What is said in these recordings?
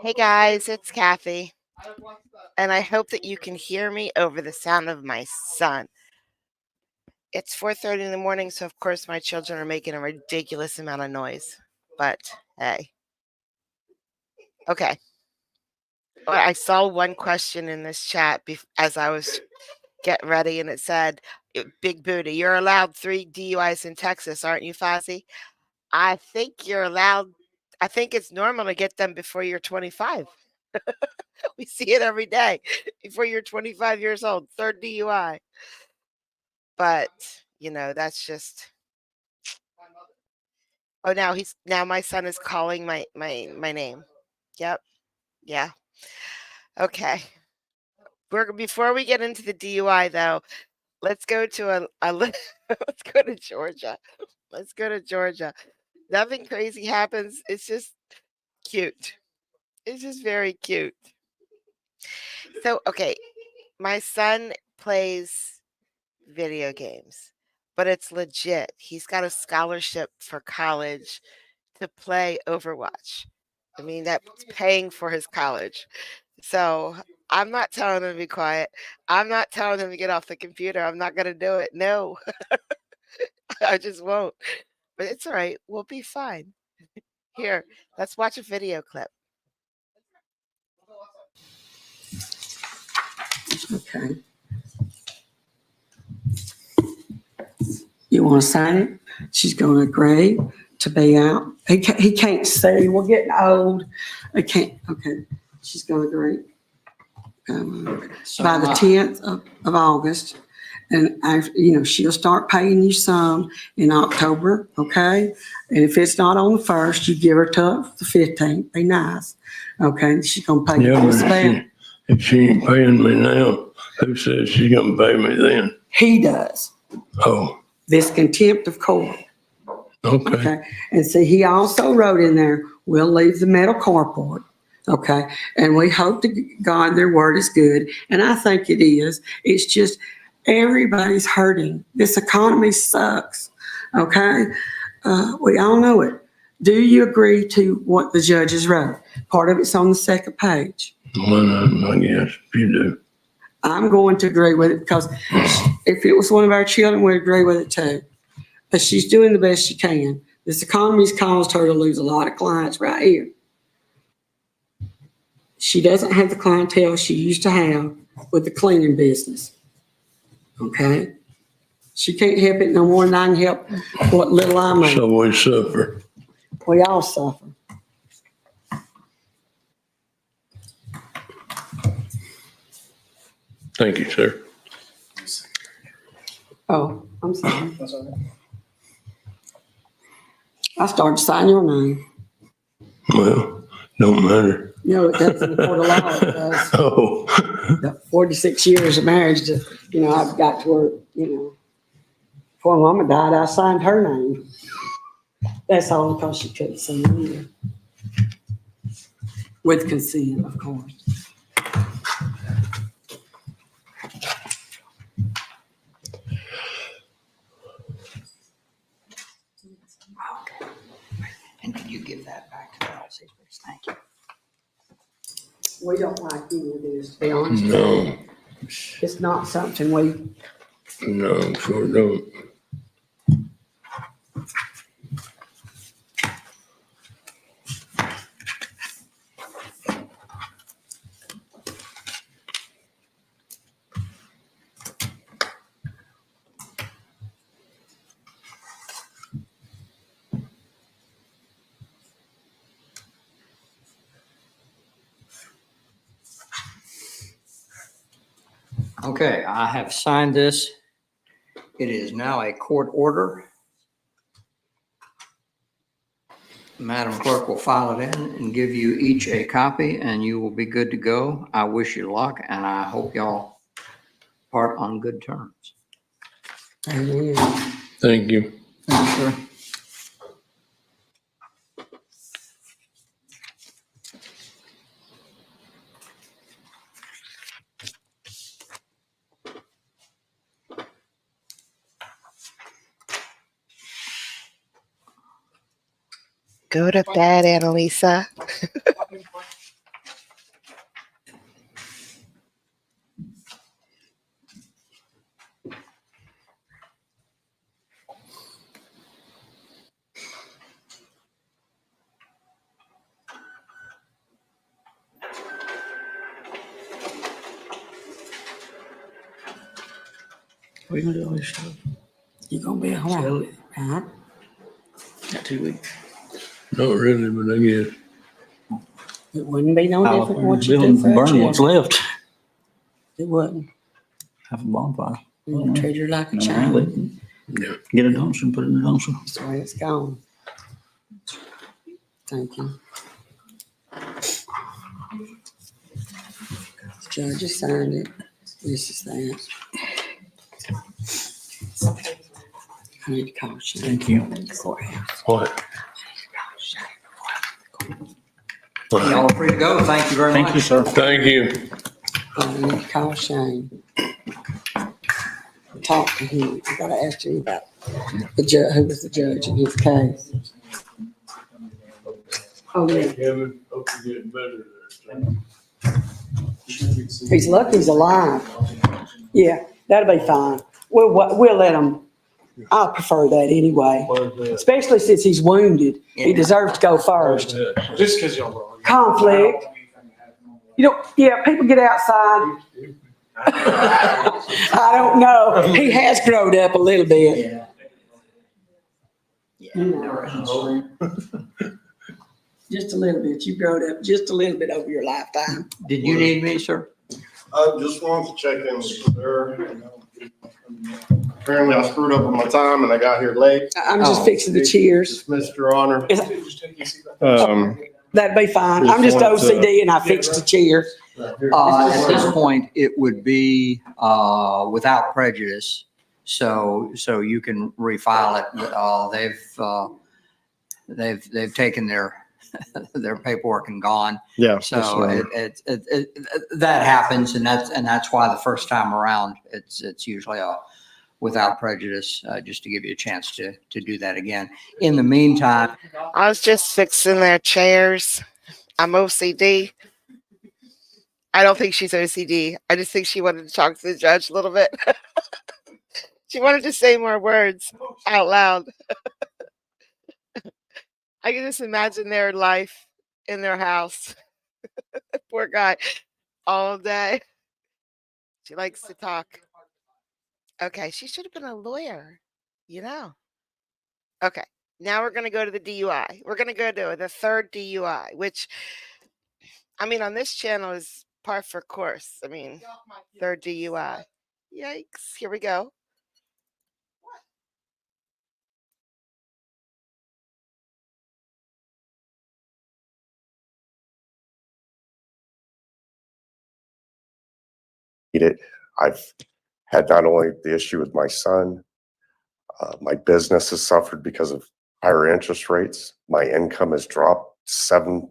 Hey guys, it's Kathy, and I hope that you can hear me over the sound of my son. It's 4:30 in the morning, so of course my children are making a ridiculous amount of noise. But hey, okay. Well, I saw one question in this chat as I was getting ready, and it said, "Big Booty, you're allowed 3 DUIs in Texas, aren't you, Fozzie?" I think you're allowed. I think it's normal to get them before you're 25. We see it every day. Before you're 25 years old, third DUI. But, that's just oh, now my son is calling my name. Yep. Yeah. Okay. Before we get into the DUI though, let's go to let's go to Georgia. Let's go to Georgia. Nothing crazy happens. It's just cute. It's just very cute. So, okay, my son plays video games, but it's legit. He's got a scholarship for college to play Overwatch. I mean, that's paying for his college. So I'm not telling him to be quiet. I'm not telling him to get off the computer. I'm not going to do it. No, I just won't. But it's all right. We'll be fine. Here, let's watch a video clip. Okay. You want to sign it? She's going to agree to be out. He can't see. We're getting old. I can't. Okay. She's going to agree by the 10th of August. And, she'll start paying you some in October, okay? And if it's not on the 1st, you give her till the 15th. Be nice, okay? She's going to pay you this back. If she ain't paying me now, who says she's going to pay me then? He does. Oh. This contempt of court. Okay. And see, he also wrote in there, we'll leave the metal carport. Okay. And we hope to God their word is good. And I think it is. It's just everybody's hurting. This economy sucks. Okay. We all know it. Do you agree to what the judges wrote? Part of it's on the second page. Well, I guess you do. I'm going to agree with it because if it was one of our children, we'd agree with it too. But she's doing the best she can. This economy's caused her to lose a lot of clients right here. She doesn't have the clientele she used to have with the cleaning business. Okay? She can't help it no more than I can help what little I make. So we suffer. We all suffer. Thank you, sir. Oh, I'm sorry. That's all right. I started signing your name. Well, don't matter. No, it doesn't for the law. It does. Oh. The 46 years of marriage, I've got to work, before Mama died, I signed her name. That's all because she couldn't see me. With consent, of course. Okay. And can you give that back to the LC, please? Thank you. We don't like any of this, to be honest. No. It's not something we. No, sure don't. Okay, I have signed this. It is now a court order. Madam Clerk will file it in and give you each a copy, and you will be good to go. I wish you luck, and I hope y'all part on good terms. Amen. Thank you. Thank you, sir. Go to bed, Annalisa. What are you gonna do all this stuff? You gonna be all right. Huh? Got 2 weeks. Not really, but I guess. It wouldn't be no I'll different what you do for a burn what's check. left. It wouldn't. Have a bonfire. You treat her like a No, child. Yeah. Get a dumpster and put it in the dumpster. That's the way it's gone. Thank you. The judge has signed it. This is that. I need to call Shane. Thank you. Courthouse. What? Y'all are free to go. Thank you very much. Thank you, sir. Thank you. I need to call Shane. Talk to him. I gotta ask you about the judge, who was the judge in his case. Oh, yeah. Kevin, hope you're getting better there. He's lucky he's alive. Yeah, that'll be fine. We'll let him. I prefer that anyway, especially since he's wounded. He deserves to go first. Just because y'all were arguing. Conflict. You know, yeah, people get outside. I don't know. He has grown up a little bit. Just a little bit. You've grown up just a little bit over your lifetime. Did you need me, sir? I just wanted to check in with her. Apparently I screwed up on my time and I got here late. I'm just fixing the cheers. Dismissed, Your Honor. That'd be fine. I'm just OCD and I fixed the chair. At this point, it would be without prejudice, so you can refile it. They've taken their paperwork and gone. Yeah. So it that happens, and that's why the first time around it's usually without prejudice, just to give you a chance to do that again. In the meantime, I was just fixing their chairs. I'm OCD. I don't think she's OCD. I just think she wanted to talk to the judge a little bit. She wanted to say more words out loud. I can just imagine their life in their house. Poor guy. All day. She likes to talk. Okay, she should have been a lawyer, you know. Okay, now we're going to go to the DUI. We're going to go to the third DUI, which, I mean, on this channel is par for course. I mean, third DUI. Yikes. Here we go. I've had not only the issue with my son, my business has suffered because of higher interest rates. My income has dropped 1/7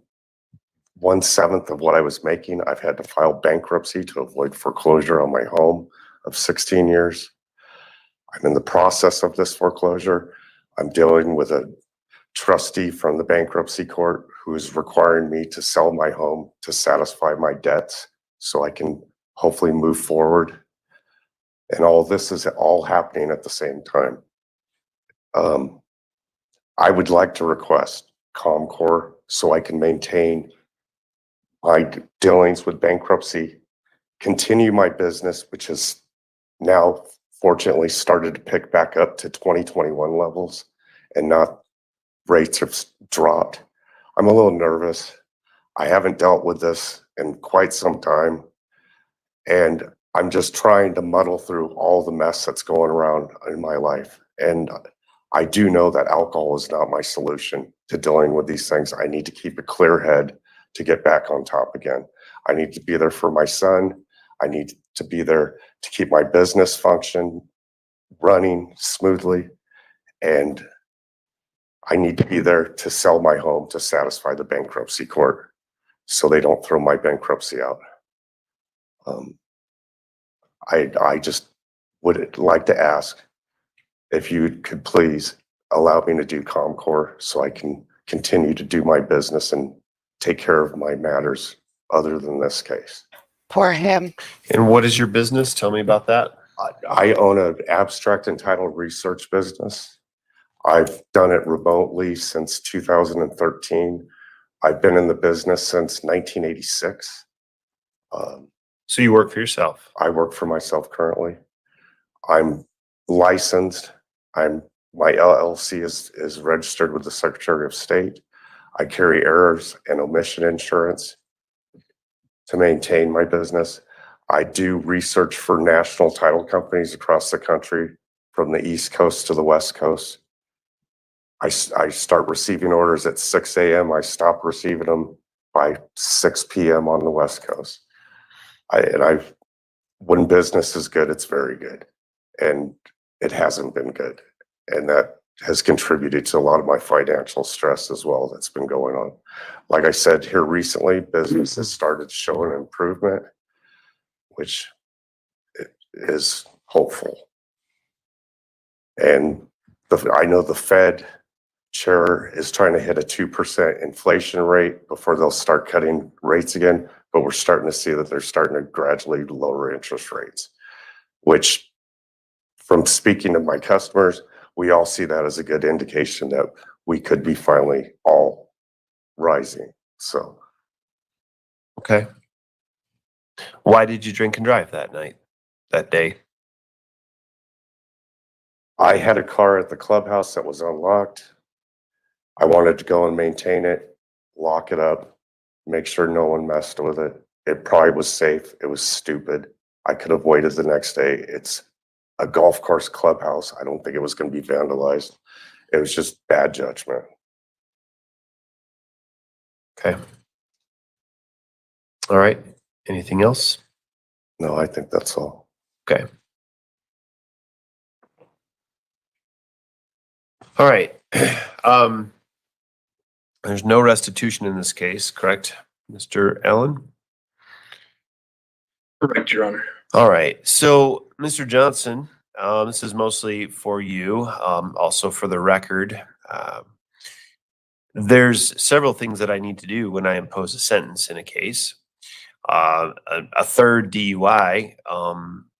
of what I was making. I've had to file bankruptcy to avoid foreclosure on my home of 16 years. I'm in the process of this foreclosure. I'm dealing with a trustee from the bankruptcy court who is requiring me to sell my home to satisfy my debts so I can hopefully move forward. And all this is all happening at the same time. I would like to request ComCore so I can maintain my dealings with bankruptcy, continue my business, which has now fortunately started to pick back up to 2021 levels and not rates have dropped. I'm a little nervous. I haven't dealt with this in quite some time. And I'm just trying to muddle through all the mess that's going around in my life. And I do know that alcohol is not my solution to dealing with these things. I need to keep a clear head to get back on top again. I need to be there for my son. I need to be there to keep my business function running smoothly. And I need to be there to sell my home to satisfy the bankruptcy court so they don't throw my bankruptcy out. I just would like to ask if you could please allow me to do ComCore so I can continue to do my business and take care of my matters other than this case. Poor him. And what is your business? Tell me about that. I own an abstract and title research business. I've done it remotely since 2013. I've been in the business since 1986. So you work for yourself. I work for myself currently. I'm licensed. My LLC is registered with the Secretary of State. I carry errors and omission insurance to maintain my business. I do research for national title companies across the country, from the East Coast to the West Coast. I start receiving orders at 6 a.m. I stop receiving them by 6 p.m. on the West Coast. When business is good, it's very good. And it hasn't been good. And that has contributed to a lot of my financial stress as well that's been going on. Like I said here recently, business has started showing improvement, which is hopeful. And I know the Fed chair is trying to hit a 2% inflation rate before they'll start cutting rates again, but we're starting to see that they're starting to gradually lower interest rates, which, from speaking to my customers, we all see that as a good indication that we could be finally all rising. So, Okay. Why did you drink and drive that day? I had a car at the clubhouse that was unlocked. I wanted to go and maintain it, lock it up, make sure no one messed with it. It probably was safe. It was stupid. I could have waited the next day. It's a golf course clubhouse. I don't think it was going to be vandalized. It was just bad judgment. Okay. All right. Anything else? No, I think that's all. Okay. All right. There's no restitution in this case, correct, Mr. Allen? Correct, Your Honor. All right. So, Mr. Johnson, this is mostly for you, also for the record. There's several things that I need to do when I impose a sentence in a case. A third DUI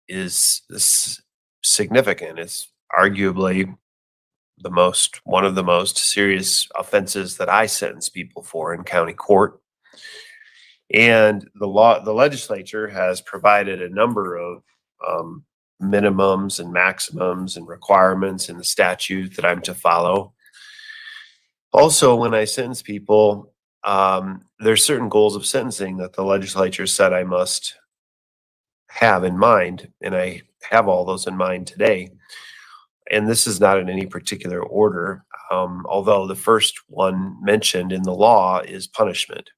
is significant. It's arguably one of the most serious offenses that I sentence people for in county court. And the legislature has provided a number of minimums and maximums and requirements in the statute that I'm to follow. Also, when I sentence people, there's certain goals of sentencing that the legislature said I must have in mind, and I have all those in mind today. And this is not in any particular order, although the first one mentioned in the law is punishment,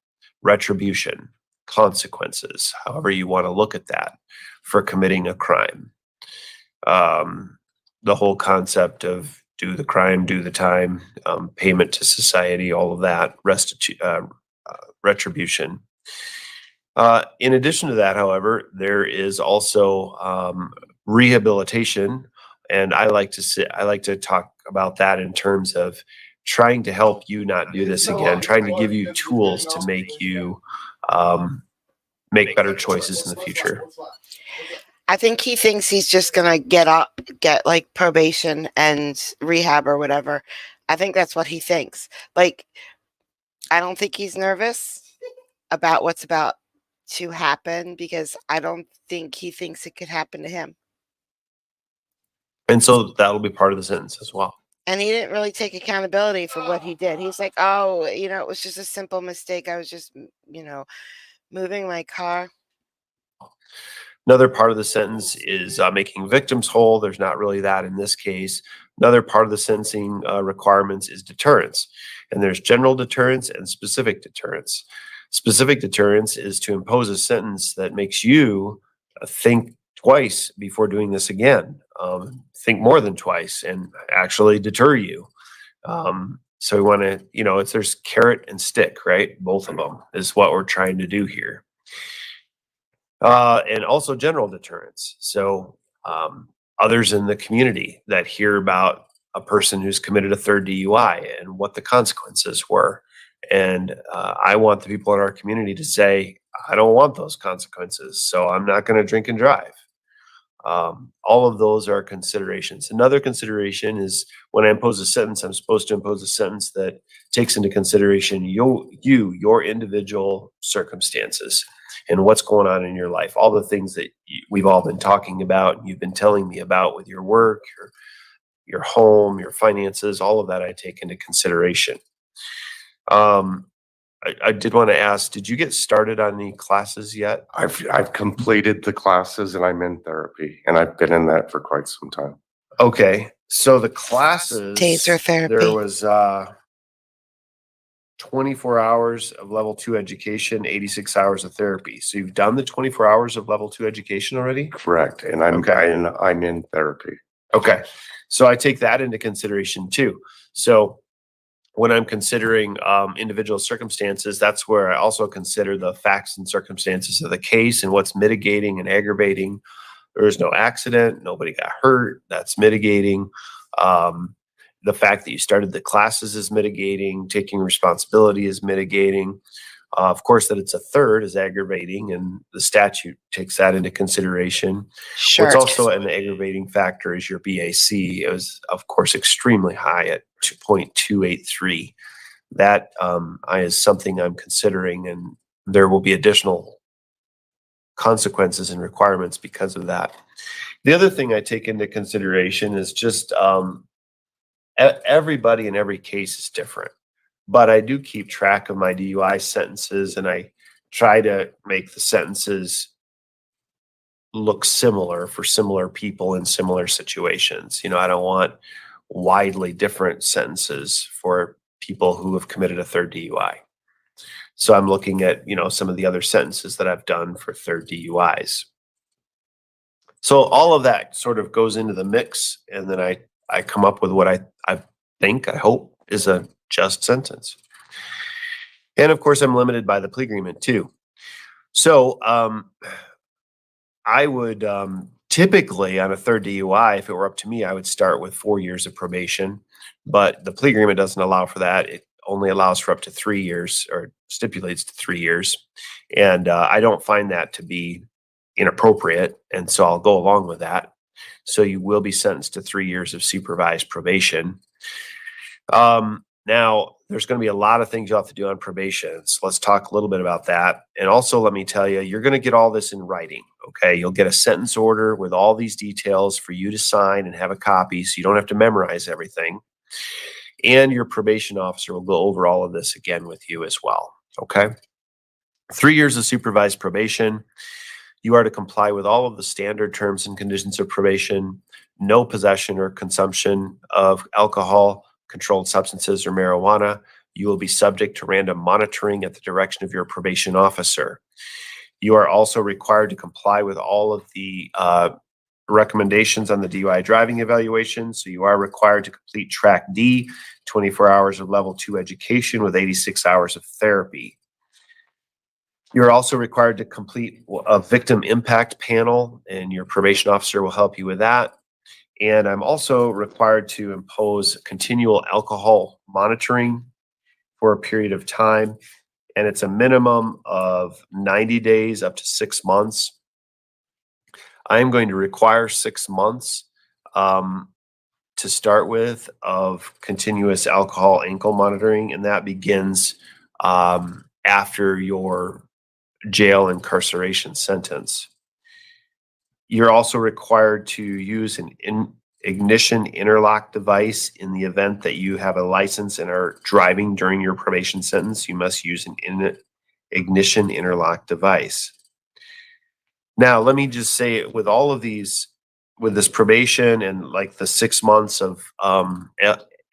retribution, consequences, however you want to look at that, for committing a crime. The whole concept of do the crime, do the time, payment to society, all of that, retribution. In addition to that, however, there is also rehabilitation. And I like to talk about that in terms of trying to help you not do this again, trying to give you tools to make you make better choices in the future. I think he thinks he's just gonna get like probation and rehab or whatever. I think that's what he thinks. Like, I don't think he's nervous about what's about to happen, because I don't think he thinks it could happen to him. And so that'll be part of the sentence as well. And he didn't really take accountability for what he did. He's like, oh, it was just a simple mistake. I was just, moving my car. Another part of the sentence is making victims whole. There's not really that in this case. Another part of the sentencing requirements is deterrence. And there's general deterrence and specific deterrence. Specific deterrence is to impose a sentence that makes you think twice before doing this again. Think more than twice and actually deter you. So we want to, there's carrot and stick, right? Both of them is what we're trying to do here. And also general deterrence. So others in the community that hear about a person who's committed a third DUI and what the consequences were. And I want the people in our community to say, I don't want those consequences, so I'm not going to drink and drive. All of those are considerations. Another consideration is when I impose a sentence, I'm supposed to impose a sentence that takes into consideration your individual circumstances and what's going on in your life, all the things that we've all been talking about and you've been telling me about with your work, your home, your finances, all of that I take into consideration. I did want to ask, did you get started on any classes yet? I've completed the classes and I'm in therapy, and I've been in that for quite some time. Okay, so the classes. Taser therapy. There was 24 hours of level 2 education, 86 hours of therapy. So you've done the 24 hours of level 2 education already? Correct, and I'm in therapy. Okay, so I take that into consideration too. So when I'm considering individual circumstances, that's where I also consider the facts and circumstances of the case and what's mitigating and aggravating. There was no accident, nobody got hurt, that's mitigating. The fact that you started the classes is mitigating, taking responsibility is mitigating. Of course, that it's a third is aggravating, and the statute takes that into consideration. Sure. What's also an aggravating factor is your BAC. It was, of course, extremely high at 2.283. That is something I'm considering, and there will be additional consequences and requirements because of that. The other thing I take into consideration is just everybody in every case is different. But I do keep track of my DUI sentences, and I try to make the sentences look similar for similar people in similar situations. I don't want widely different sentences for people who have committed a third DUI. So I'm looking at, some of the other sentences that I've done for third DUIs. So all of that sort of goes into the mix, and then I come up with what I hope is a just sentence. And of course, I'm limited by the plea agreement too. So I would typically on a third DUI, if it were up to me, I would start with 4 years of probation, but the plea agreement doesn't allow for that. It only allows for up to 3 years, or stipulates to 3 years. And I don't find that to be inappropriate. And so I'll go along with that. So you will be sentenced to 3 years of supervised probation. Now, there's going to be a lot of things you'll have to do on probation. So let's talk a little bit about that. And also, let me tell you, you're going to get all this in writing, okay? You'll get a sentence order with all these details for you to sign and have a copy, so you don't have to memorize everything. And your probation officer will go over all of this again with you as well, okay? 3 years of supervised probation. You are to comply with all of the standard terms and conditions of probation, no possession or consumption of alcohol, controlled substances, or marijuana. You will be subject to random monitoring at the direction of your probation officer. You are also required to comply with all of the recommendations on the DUI driving evaluation. So you are required to complete track D, 24 hours of level 2 education with 86 hours of therapy. You're also required to complete a victim impact panel, and your probation officer will help you with that. And I'm also required to impose continual alcohol monitoring for a period of time. And it's a minimum of 90 days up to 6 months. I am going to require 6 months to start with of continuous alcohol ankle monitoring. And that begins after your jail incarceration sentence. You're also required to use an ignition interlock device in the event that you have a license and are driving during your probation sentence. You must use an ignition interlock device. Now, let me just say, with all of these, with this probation and like the 6 months of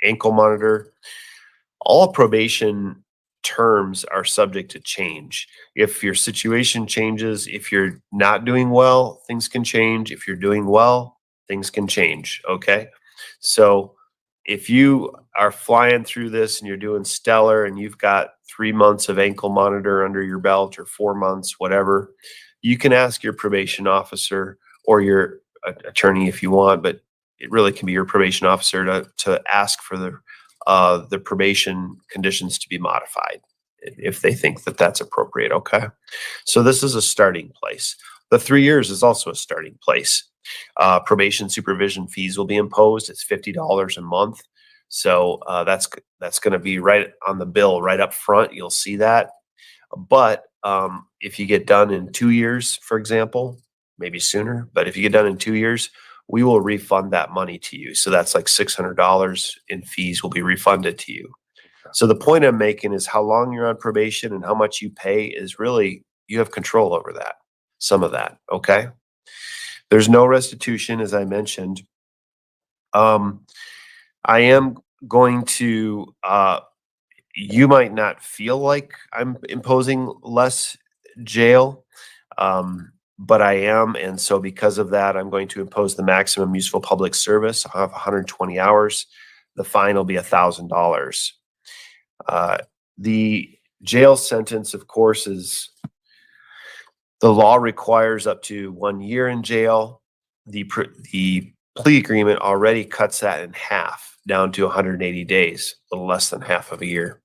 ankle monitor, all probation terms are subject to change. If your situation changes, if you're not doing well, things can change. If you're doing well, things can change. Okay. So if you are flying through this and you're doing stellar and you've got 3 months of ankle monitor under your belt, or 4 months, whatever, you can ask your probation officer or your attorney if you want, but it really can be your probation officer to ask for the probation conditions to be modified if they think that that's appropriate. Okay. So this is a starting place. The 3 years is also a starting place. Probation supervision fees will be imposed. It's $50 a month. So that's going to be right on the bill, right up front. You'll see that. But if you get done in 2 years, for example, maybe sooner, but if you get done in 2 years, we will refund that money to you. So that's like $600 in fees will be refunded to you. So the point I'm making is how long you're on probation and how much you pay is really, you have control over that, some of that. Okay. There's no restitution, as I mentioned. I am going to, you might not feel like I'm imposing less jail, but I am. And so because of that, I'm going to impose the maximum useful public service. I'll have 120 hours. The fine will be $1,000. The jail sentence, of course, is the law requires up to 1 year in jail. The plea agreement already cuts that in half, down to 180 days, a little less than half of a year.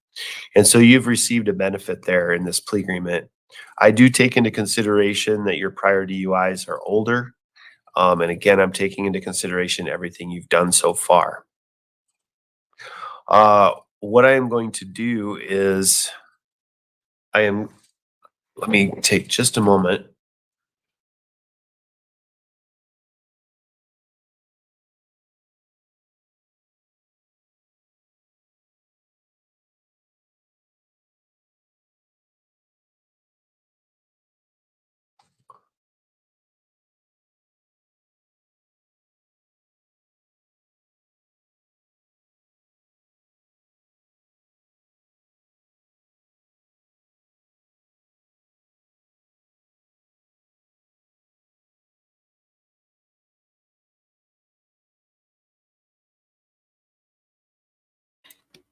And so you've received a benefit there in this plea agreement. I do take into consideration that your prior DUIs are older. And again, I'm taking into consideration everything you've done so far. What I am going to do is let me take just a moment.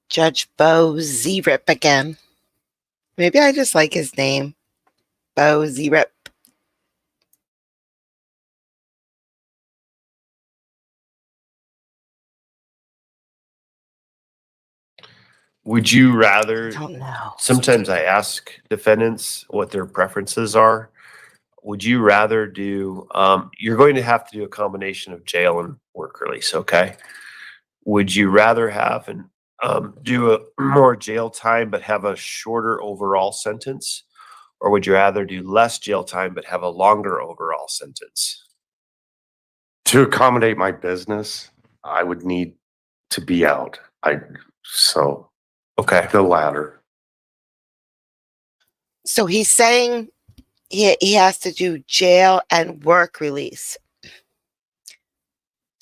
Judge Bo Z-Rip again. Maybe I just like his name. Bo Z-Rip. Would you rather, I don't know. sometimes I ask defendants what their preferences are. Would you rather do, you're going to have to do a combination of jail and work release, okay? Would you rather have do a more jail time but have a shorter overall sentence? Or would you rather do less jail time but have a longer overall sentence? To accommodate my business, I would need to be out. Okay. The latter. So he's saying he has to do jail and work release.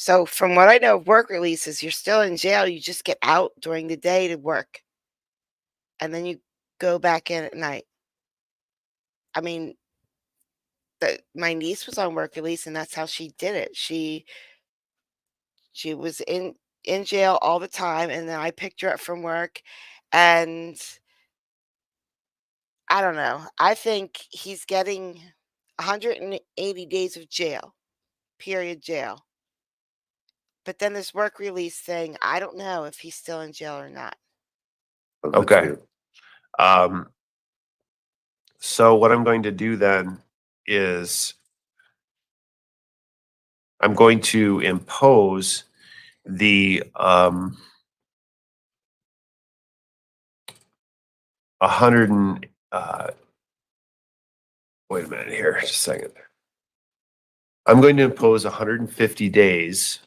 So from what I know of work releases, you're still in jail. You just get out during the day to work. And then you go back in at night. I mean, my niece was on work release and that's how she did it. She was in jail all the time, and then I picked her up from work, and I don't know. I think he's getting 180 days of jail, period jail. But then this work release thing, I don't know if he's still in jail or not. Okay. So what I'm going to do then is I'm going to impose the 100 and wait a minute here, just a second. I'm going to impose 150 days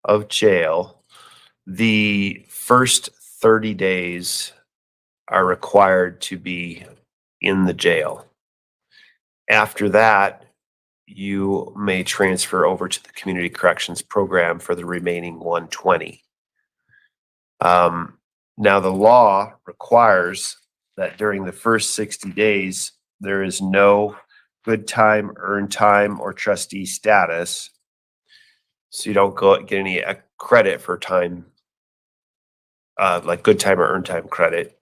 of jail. The first 30 days are required to be in the jail. After that, you may transfer over to the community corrections program for the remaining 120. Now the law requires that during the first 60 days, there is no good time, earned time, or trustee status. So you don't get any credit for time, like good time or earned time credit.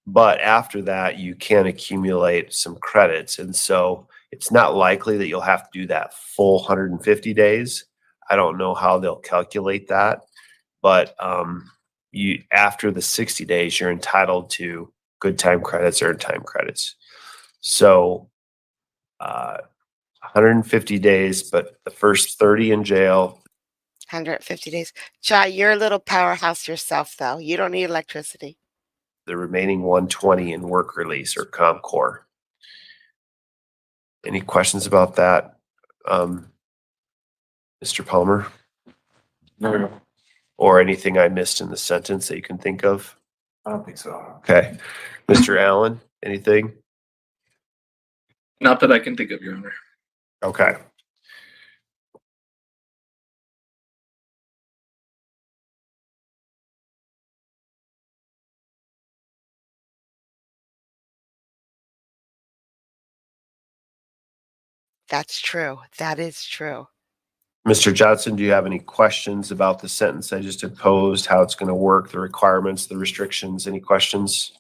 But after that, you can accumulate some credits. And so it's not likely that you'll have to do that full 150 days. I don't know how they'll calculate that, but you, after the 60 days, you're entitled to good time credits, earned time credits. So 150 days, but the first 30 in jail. 150 days. Chai, you're a little powerhouse yourself, though. You don't need electricity. The remaining 120 in work release or ComCore. Any questions about that, Mr. Palmer? No, Or anything I missed in the sentence that you can think of? I don't think so. Okay. Mr. Allen, anything? Not that I can think of, Your Honor. Okay. That's true. That is true. Mr. Johnson, do you have any questions about the sentence I just imposed, how it's going to work, the requirements, the restrictions? Any questions?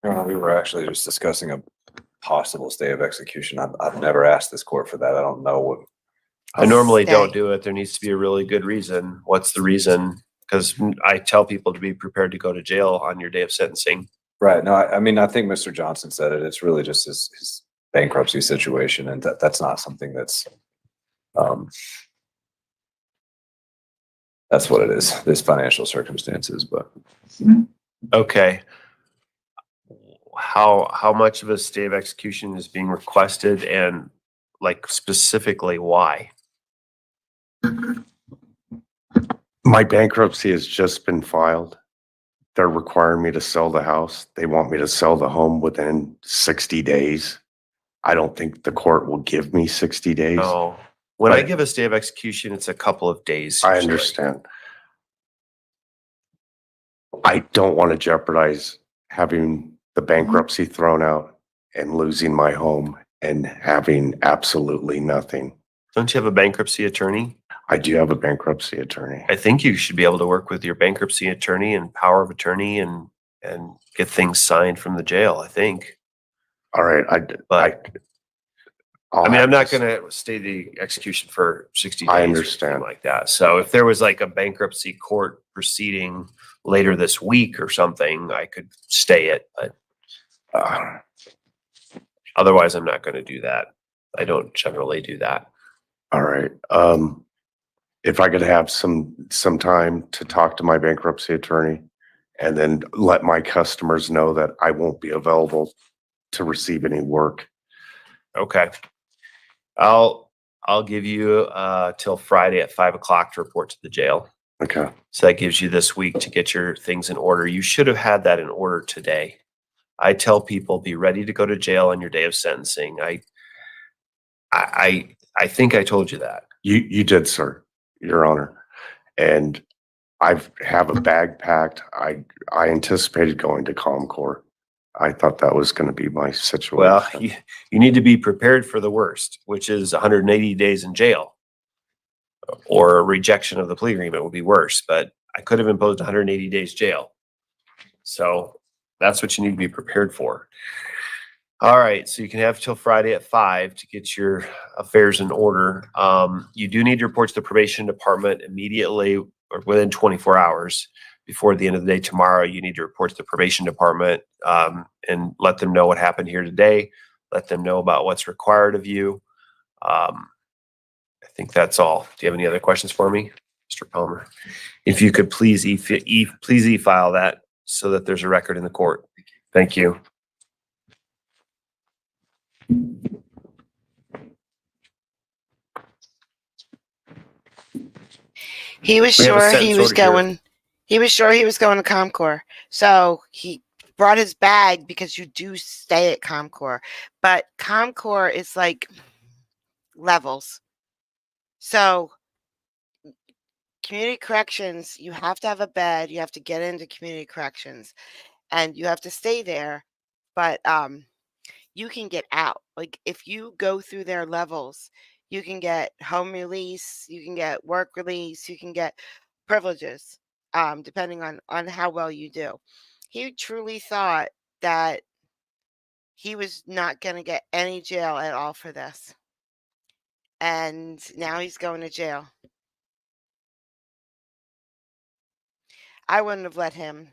We were actually just discussing a possible stay of execution. I've never asked this court for that. I don't know what. I normally Stay. don't do it. There needs to be a really good reason. What's the reason? Because I tell people to be prepared to go to jail on your day of sentencing. Right. No, I mean, I think Mr. Johnson said it. It's really just his bankruptcy situation, and that's not something that's, that's what it is, this financial circumstances, but. Okay. How much of a stay of execution is being requested, and like specifically why? My bankruptcy has just been filed. They're requiring me to sell the house. They want me to sell the home within 60 days. I don't think the court will give me 60 days. No. When I Right. give a stay of execution, it's a couple of days. I usually. understand. I don't want to jeopardize having the bankruptcy thrown out and losing my home and having absolutely nothing. Don't you have a bankruptcy attorney? I do have a bankruptcy attorney. I think you should be able to work with your bankruptcy attorney and power of attorney and get things signed from the jail, I think. All right. I mean, I'm not going to stay the execution for 60 days. I or anything understand. like that. So if there was like a bankruptcy court proceeding later this week or something, I could stay it. But otherwise, I'm not going to do that. I don't generally do that. All right. If I could have some time to talk to my bankruptcy attorney and then let my customers know that I won't be available to receive any work. Okay. I'll give you till Friday at 5 o'clock to report to the jail. Okay. So that gives you this week to get your things in order. You should have had that in order today. I tell people, be ready to go to jail on your day of sentencing. I think I told you that. You did, sir, Your Honor. And I have a bag packed. I anticipated going to ComCore. I thought that was going to be my situation. Well, you need to be prepared for the worst, which is 180 days in jail, or a rejection of the plea agreement would be worse, but I could have imposed 180 days jail. So that's what you need to be prepared for. All right. So you can have till Friday at 5 to get your affairs in order. You do need to report to the probation department immediately or within 24 hours. Before the end of the day tomorrow, you need to report to the probation department and let them know what happened here today. Let them know about what's required of you. I think that's all. Do you have any other questions for me, Mr. Palmer? If you could please please e-file that so that there's a record in the court. Thank you. He was We have a sure he sentence was order here. going. He was sure he was going to ComCore. So he brought his bag because you do stay at ComCore. But ComCore is like levels. So community corrections, you have to have a bed. You have to get into community corrections, and you have to stay there. But you can get out. Like if you go through their levels, you can get home release, you can get work release, you can get privileges, depending on how well you do. He truly thought that he was not going to get any jail at all for this, and now he's going to jail. I wouldn't have let him.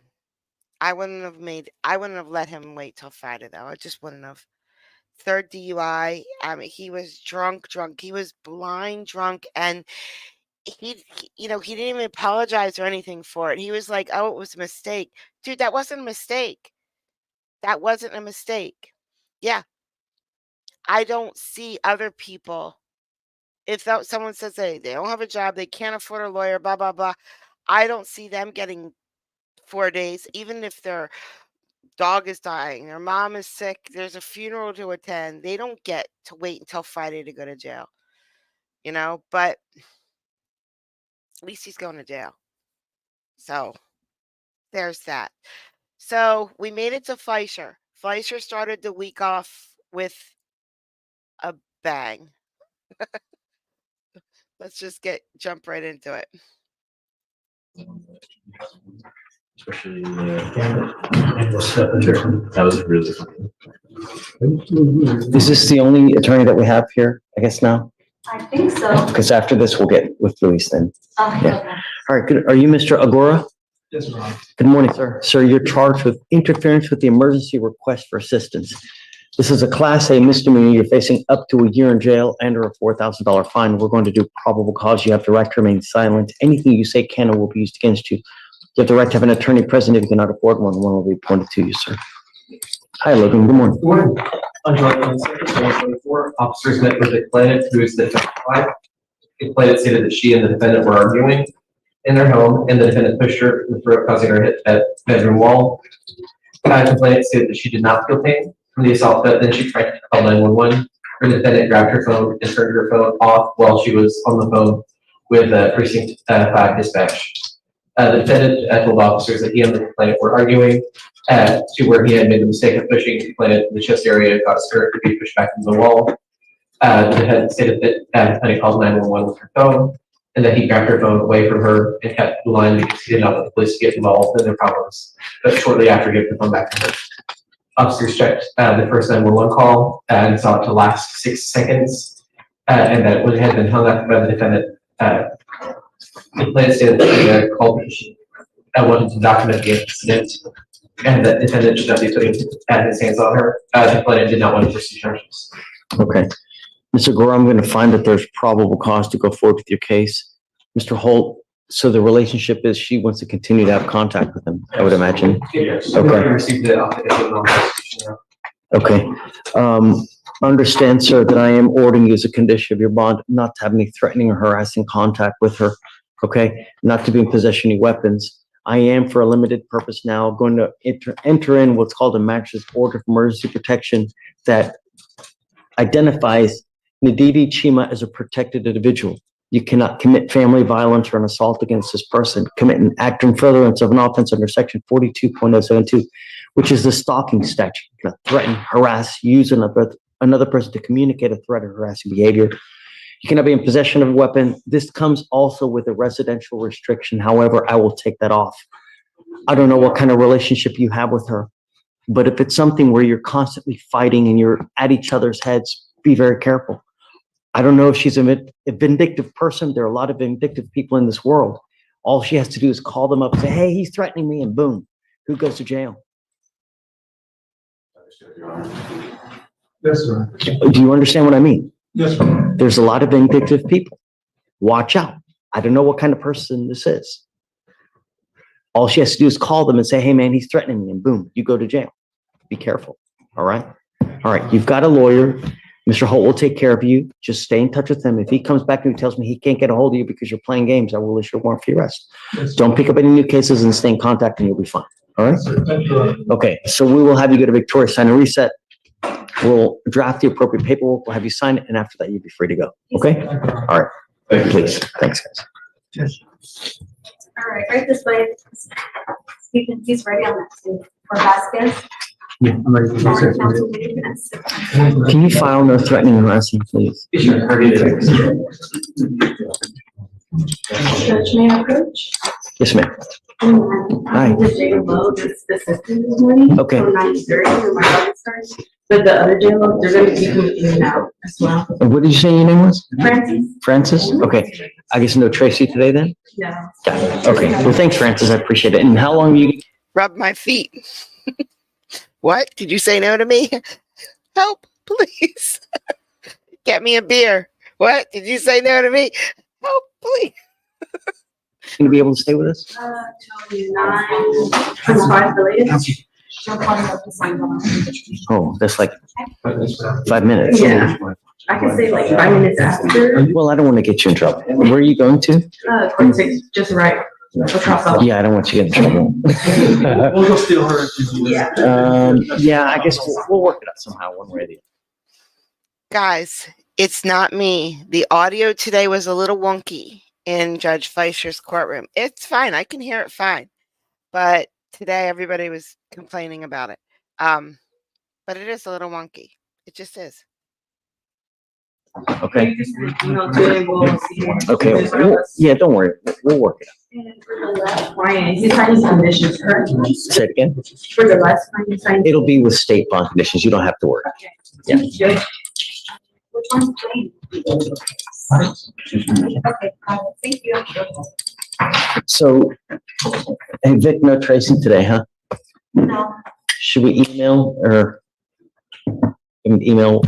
I wouldn't have let him wait till Friday though. I just wouldn't have. Third DUI. I mean, he was drunk. He was blind drunk, and he didn't even apologize or anything for it. He was like, "Oh, it was a mistake." Dude, that wasn't a mistake. That wasn't a mistake. Yeah. I don't see other people. If someone says they don't have a job, they can't afford a lawyer, blah, blah, blah. I don't see them getting 4 days, even if their dog is dying, their mom is sick, there's a funeral to attend. They don't get to wait until Friday to go to jail, but at least he's going to jail. So there's that. So we made it to Fleischer. Fleischer started the week off with a bang. Let's just jump right into it. Especially the stuff in there. That was really funny. Is this the only attorney that we have here, I guess now? I think so. Because after this, we'll get with Luis then. Okay. All right, good. Are you Mr. Agora? Yes, Ron. Good morning, sir. Sir, you're charged with interference with the emergency request for assistance. This is a Class A misdemeanor. You're facing up to a year in jail and or a $4,000 fine. We're going to do probable cause. You have the right to remain silent. Anything you say can or will be used against you. You have the right to have an attorney present. If you cannot afford one will be appointed to you, sir. Hi, Logan. Good morning. Good morning. On July 22nd, 2024, officers met with the complainant, who is the defendant's wife. The complainant stated that she and the defendant were arguing in their home, and the defendant pushed her in the throat, causing her to hit that bedroom wall. The complainant stated that she did not feel pain from the assault, but then she tried to call 911. The defendant grabbed her phone and turned her phone off while she was on the phone with Precinct 5 dispatch. The defendant told officers that he and the complainant were arguing to where he had made the mistake of pushing the complainant in the chest area, caused her to be pushed back into the wall. The defendant stated that the defendant called 911 with her phone, and that he grabbed her phone away from her and kept the line because he did not want the police to get involved in their problems. But shortly after, he gave the phone back to her. Officers checked the first 911 call and saw it to last 6 seconds, and that when it had been hung up by the defendant, the complainant stated that she called because she wanted to document the incident, and that the defendant should not be putting his hands on her. The complainant did not want to pursue charges. Okay. Mr. Gore, I'm going to find that there's probable cause to go forward with your case. Mr. Holt, so the relationship is she wants to continue to have contact with him, I would imagine. Yes. Okay. Received the Okay. Understand, sir, that I am ordering you as a condition of your bond not to have any threatening or harassing contact with her. Okay. Not to be in possession of any weapons. I am, for a limited purpose now, going to enter in what's called a magistrate's order of emergency protection that identifies Nadidi Chima as a protected individual. You cannot commit family violence or an assault against this person, commit an act in furtherance of an offense under section 42.072, which is the stalking statute. You cannot threaten, harass, use another person to communicate a threat or harassing behavior. You cannot be in possession of a weapon. This comes also with a residential restriction. However, I will take that off. I don't know what kind of relationship you have with her, but if it's something where you're constantly fighting and you're at each other's heads, be very careful. I don't know if she's a vindictive person. There are a lot of vindictive people in this world. All she has to do is call them up and say, hey, he's threatening me, and boom, who goes to jail? Yes, sir. Do you understand what I mean? Yes, sir. There's a lot of vindictive people. Watch out. I don't know what kind of person this is. All she has to do is call them and say, hey, man, he's threatening me, and boom, you go to jail. Be careful. All right? All right, you've got a lawyer. Mr. Holt will take care of you. Just stay in touch with him. If he comes back and tells me he can't get a hold of you because you're playing games, I will issue a warrant for your arrest. Yes, don't pick up any new cases and stay in contact and you'll be fine. All right? sir. Thank you. Okay, so we will have you go to Victoria, sign a reset. We'll draft the appropriate paperwork. We'll have you sign it, and after that, you'll be free to go. Okay? All right. Please. Thanks, guys. Yes. All right, right this way. He's ready on that too. For Vasquez. Yeah, I'm ready. Can you file no threatening and harassing, please? Sure. Judge, may I approach? Yes, ma'am. Hi. I'm the Jada Lowe, the assistant this morning. Okay. From 9:30 when my audit starts. But the other jail, they're gonna be coming in and out as well. And what did you say your name was? Francis? Francis? Okay. I guess no Tracy today then? No. Got it. Okay. Well, thanks, Francis. I appreciate it. And how long you? Rub my feet. What? Did you say no to me? Help, please. Get me a beer. What? Did you say no to me? Help, please. Gonna be able to stay with us? Till 9, as far as the latest. She'll probably have to sign on. Oh, that's like 5 minutes. Yeah. I can say like 5 minutes after. Well, I don't want to get you in trouble. Where are you going to? Court 6, just right across the. Yeah, I don't want you to get in trouble. We'll go steal her. Yeah, I guess we'll work it out somehow, one way or the other. Guys, it's not me. The audio today was a little wonky in Judge Fleischer's courtroom. It's fine. I can hear it fine. But today everybody was complaining about it. But it is a little wonky. It just is. Okay. Okay. Okay. Yeah, don't worry. We'll work it out. And for the last client, he signed conditions, correct? Say it again. For the last client, he signed. It'll be with state bond conditions. You don't have to worry. Okay. Yeah. Which one's clean? Okay, got it. Thank you. So, hey, Vic, no tracing today, huh? No, Should we email or email?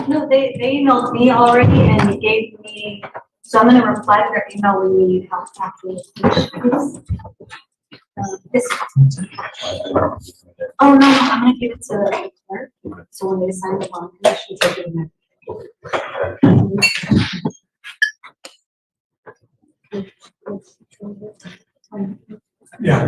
no, they emailed me already and they gave me, so I'm gonna reply to their email when we need help after this. Oh, no, I'm gonna give it to the clerk, so when they sign the bond conditions, they give them. Yeah.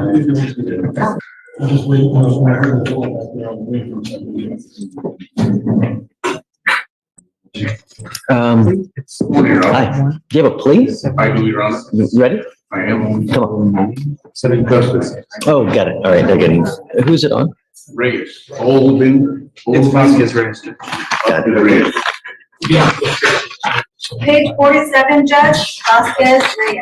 Hi. Do you have a plea? I do, Your Honor. You ready? I am. Come on. Setting justice. Oh, got it. All right, they're getting. Who's it on? Reyes. Olden. It's Vasquez Reyes. Got it. Reyes. Page 47, Judge Vasquez Reyes.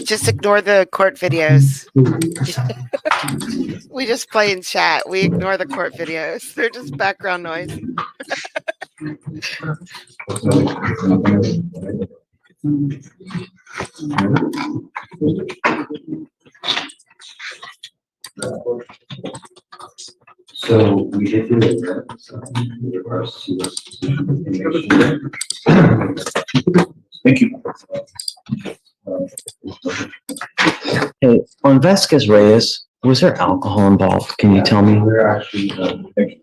Just ignore the court videos. We just play in chat. We ignore the court videos. They're just background noise. So we did do it, right? So in regards to this. Thank you. Hey, on Vasquez Reyes, was there alcohol involved? Can you tell me? We're actually, thank you.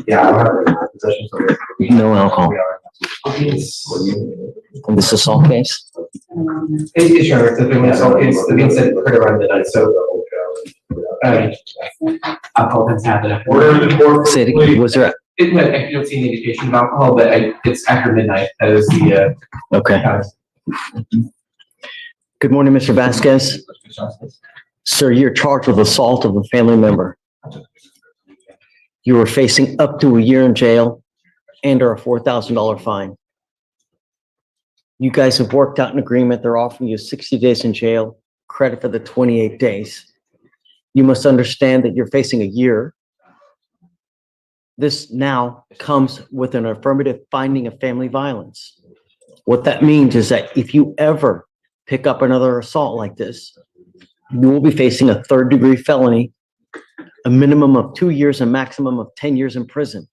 Yeah, I don't have possession. No alcohol. In this assault case? It's sure, it's a thing, so it's the things that occurred around midnight, so. Alcohol has happened. Say it again. Was there? I don't see any indication of alcohol, but it's after midnight, that is the, Okay. Good morning, Mr. Vasquez. Sir, you're charged with assault of a family member. You are facing up to a year in jail and or a $4,000 fine. You guys have worked out an agreement. They're offering you 60 days in jail, credit for the 28 days. You must understand that you're facing a year. This now comes with an affirmative finding of family violence. What that means is that if you ever pick up another assault like this, you will be facing a third-degree felony, a minimum of 2 years, a maximum of 10 years in prison.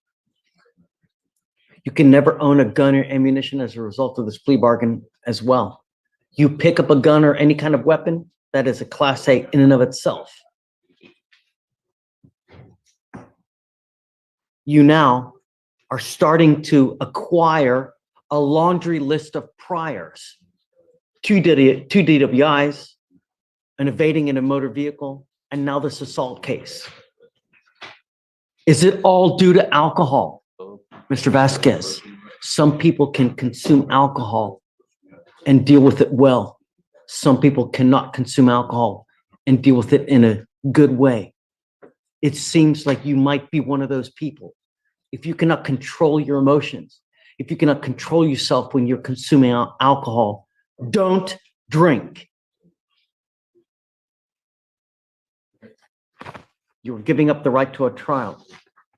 You can never own a gun or ammunition as a result of this plea bargain as well. You pick up a gun or any kind of weapon, that is a Class A in and of itself. you now are starting to acquire a laundry list of priors. Two DWIs, an evading in a motor vehicle, and now this assault case. Is it all due to alcohol? Mr. Vasquez, some people can consume alcohol and deal with it well. Some people cannot consume alcohol and deal with it in a good way. It seems like you might be one of those people. If you cannot control your emotions, if you cannot control yourself when you're consuming alcohol, don't drink. You're giving up the right to a trial,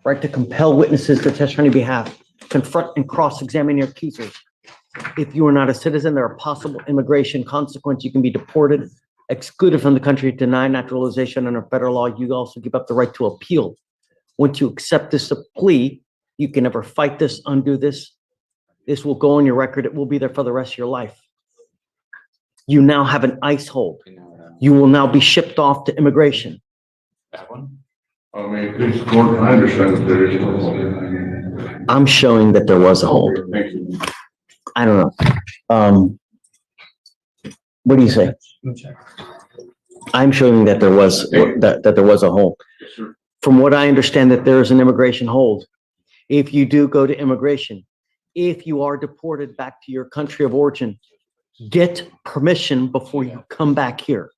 right to compel witnesses to testify on your behalf, confront and cross-examine your accusers. If you are not a citizen, there are possible immigration consequences. You can be deported, excluded from the country, denied naturalization under federal law. You also give up the right to appeal. Once you accept this plea, you can never fight this, undo this. This will go on your record. It will be there for the rest of your life. You now have an ICE hold. You will now be shipped off to immigration. I mean, this court, I understand that there is. I'm showing that there was a hold. Thank you. I don't know. What do you say? I'm showing that there was that there was a hold. From what I understand, that there is an immigration hold. If you do go to immigration, if you are deported back to your country of origin, get permission before you come back here.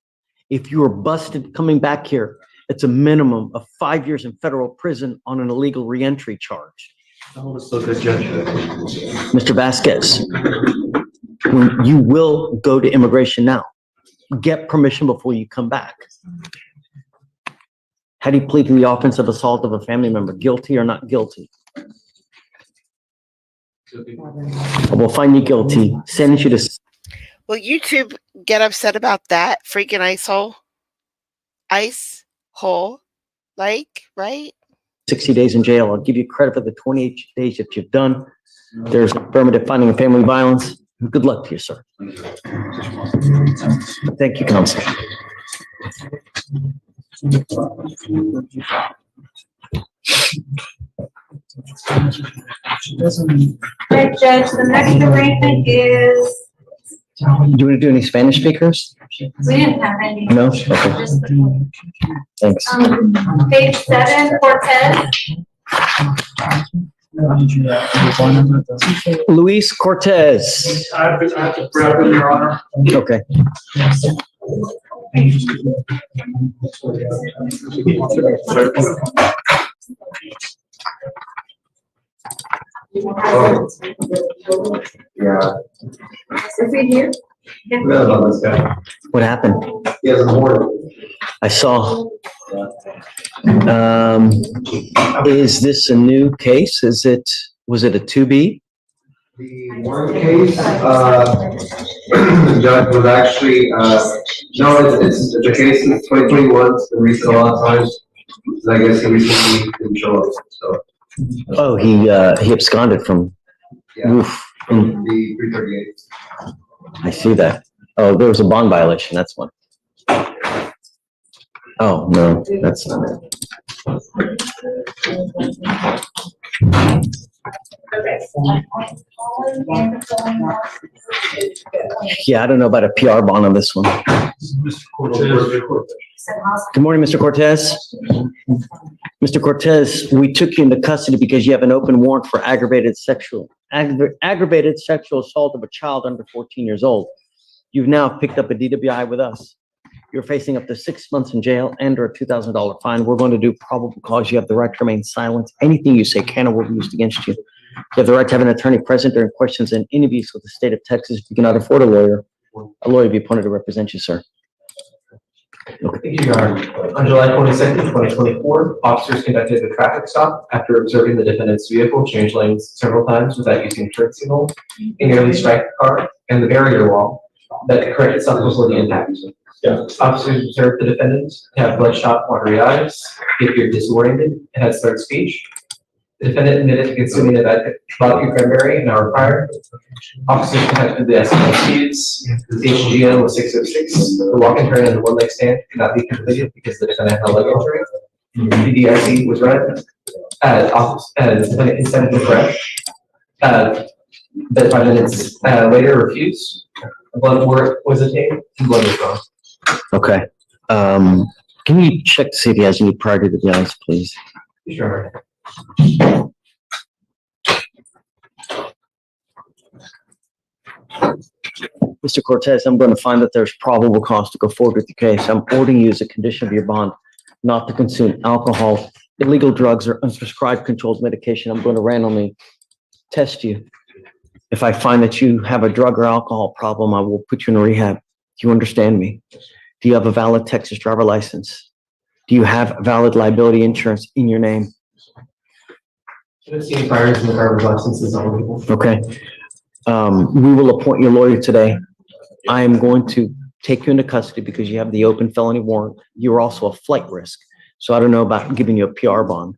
If you are busted coming back here, it's a minimum of 5 years in federal prison on an illegal reentry charge. Mr. Vasquez, you will go to immigration now. Get permission before you come back. How do you plead to the offense of assault of a family member? Guilty or not guilty? I will find you guilty. Sentence you to. Will YouTube get upset about that? Freaking ice hole? Ice hole? Like, right? 60 days in jail. I'll give you credit for the 28 days that you've done. There's affirmative finding of family violence. Good luck to you, sir. Thank you, counsel. Right, Judge, the next arraignment is, Do you want to do any Spanish speakers? we didn't have any. No? Okay. Just the- Thanks. Page 7, Cortez. Luis Cortez. I have to grab it, Your Honor. Okay. Yeah. Is he here? Forgot about this guy. What happened? He has a board. I saw. Is this a new case? Was it a 2B? The one case, the judge was actually, no, it's the case is 2021, it's been recent a lot of times. I guess he recently didn't show up, so. Oh, he absconded from. Yeah. Oof. From the 338. I see that. Oh, there was a bond violation, that's one. Oh, no, that's not it. Yeah, I don't know about a PR bond on this one. Good morning, Mr. Cortez. Mr. Cortez, we took you into custody because you have an open warrant for aggravated sexual assault of a child under 14 years old. You've now picked up a DWI with us. You're facing up to 6 months in jail and or a $2,000 fine. We're going to do probable cause. You have the right to remain silent. Anything you say can or will be used against you. You have the right to have an attorney present during questions and interviews with the state of Texas. If you cannot afford a lawyer will be appointed to represent you, sir. Thank you, Your Honor. On July 22nd, 2024, officers conducted a traffic stop after observing the defendant's vehicle change lanes several times without using turn signal, and nearly strike the car and the barrier wall that corrected itself before the impact. Yeah. Officers observed the defendant to have bloodshot, watery eyes, he appeared disoriented, and had slurred speech. The defendant admitted to consuming a vodka cranberry an hour prior. Officers conducted the SMLCs. The HGM was 606. The walk and turn and the one leg stand could not be completed because the defendant had a leg injury. The DIC was read. the defendant consented to arrest. But 5 minutes later refused. A blood warrant was obtained and blood was drawn. Okay. Can you check to see if he has any prior DWIs, please? Sure. Mr. Cortez, I'm going to find that there's probable cause to go forward with the case. I'm ordering you as a condition of your bond not to consume alcohol, illegal drugs, or unprescribed controlled medication. I'm going to randomly test you. If I find that you have a drug or alcohol problem, I will put you in rehab. Do you understand me? Do you have a valid Texas driver license? Do you have valid liability insurance in your name? I don't see any priors in the driver's license is eligible. Okay. We will appoint your lawyer today. I am going to take you into custody because you have the open felony warrant. You're also a flight risk. So I don't know about giving you a PR bond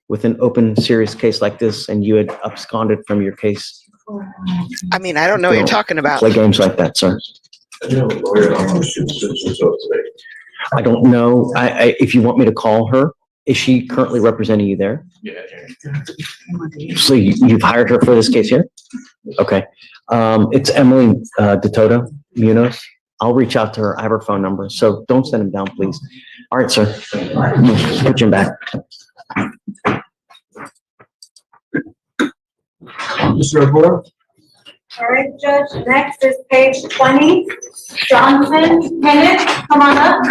with an open, serious case like this, and you had absconded from your case. I mean, I don't know what you're talking about. Play games like that, sir. I know, lawyer, almost today. I don't know. If you want me to call her, is she currently representing you there? Yeah. So you've hired her for this case here? Okay. It's Emily DeToto Munoz. I'll reach out to her. I have her phone number. So don't send him down, please. All right, sir. Put him back. Mr. O'Gore? All right, Judge, next is page 20. Johnson, Tenant, come on up.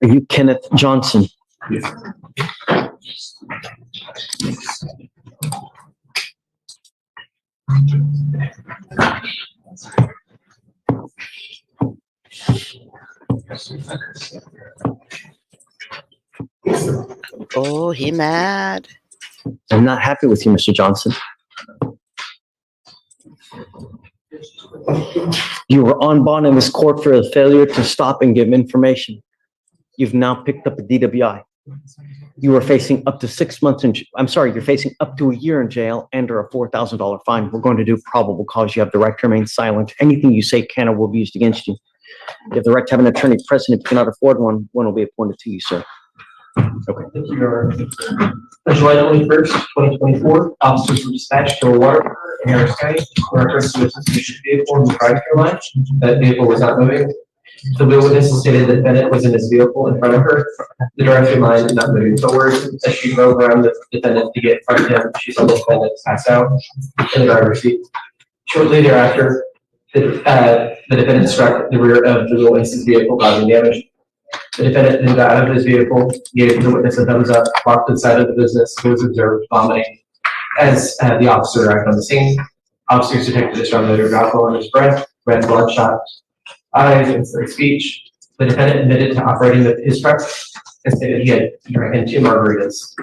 Are you Kenneth Johnson? Oh, he mad. I'm not happy with you, Mr. Johnson. You were on bond in this court for a failure to stop and give information. You've now picked up a DWI. You are facing up to 6 months you're facing up to a year in jail and or a $4,000 fine. We're going to do probable cause. You have the right to remain silent. Anything you say can or will be used against you. You have the right to have an attorney present. If you cannot afford one will be appointed to you, sir. Okay. Thank you, Your Honor. On July 21st, 2024, officers were dispatched to a water park in Harris County in reference to a suspicious vehicle in the drive-through line. That vehicle was not moving. The witness stated the defendant was in his vehicle in front of her. The drive-through line is not moving forward. As she drove around the defendant to get in front of him, she saw the defendant pass out in the driver's seat. Shortly thereafter, the defendant struck the rear of the witness's vehicle, causing damage. The defendant then got out of his vehicle, gave the witness a thumbs up, walked to the side of the business, who was observed vomiting. As the officer arrived on the scene, officers detected a strong odor of alcohol in his breath, red bloodshot eyes, and slurred speech. The defendant admitted to operating his truck and stated he had drank 2 margaritas.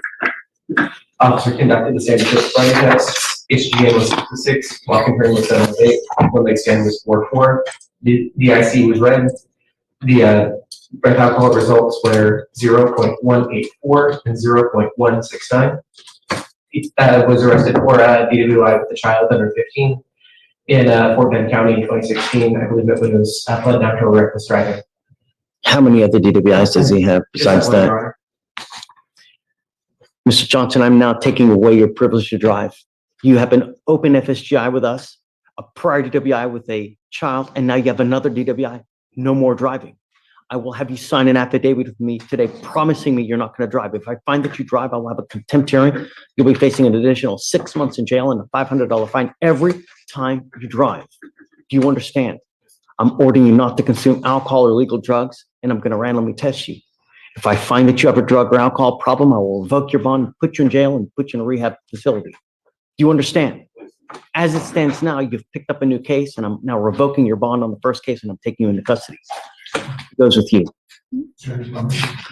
Officer conducted the standard sobriety test. HGN was 6, walking hearing was 7.8, one leg stand was 4.4. The IC was red. The breath alcohol results were 0.184 and 0.169. He was arrested for DUI with a child under 15 in Fort Bend County in 2016. I believe it was flood natural reckless driving. How many other DWIs does he have besides that? Mr. Johnson, I'm now taking away your privilege to drive. You have an open FSGI with us, a prior DWI with a child, and now you have another DWI. No more driving. I will have you sign an affidavit with me today promising me you're not going to drive. If I find that you drive, I will have a contempt hearing. You'll be facing an additional 6 months in jail and a $500 fine every time you drive. Do you understand? I'm ordering you not to consume alcohol or illegal drugs, and I'm going to randomly test you. If I find that you have a drug or alcohol problem, I will revoke your bond, put you in jail, and put you in a rehab facility. Do you understand? As it stands now, you've picked up a new case, and I'm now revoking your bond on the first case, and I'm taking you into custody. It goes with you.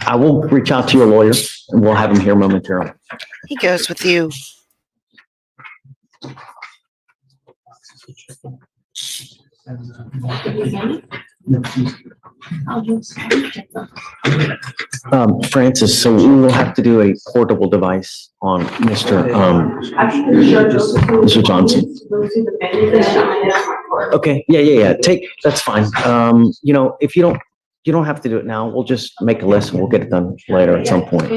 I will reach out to your lawyer, and we'll have him here momentarily. He goes with you. Francis, so we will have to do a portable device on Mr. Johnson. Okay, yeah. That's fine. If you don't have to do it now. We'll just make a list and we'll get it done later at some point.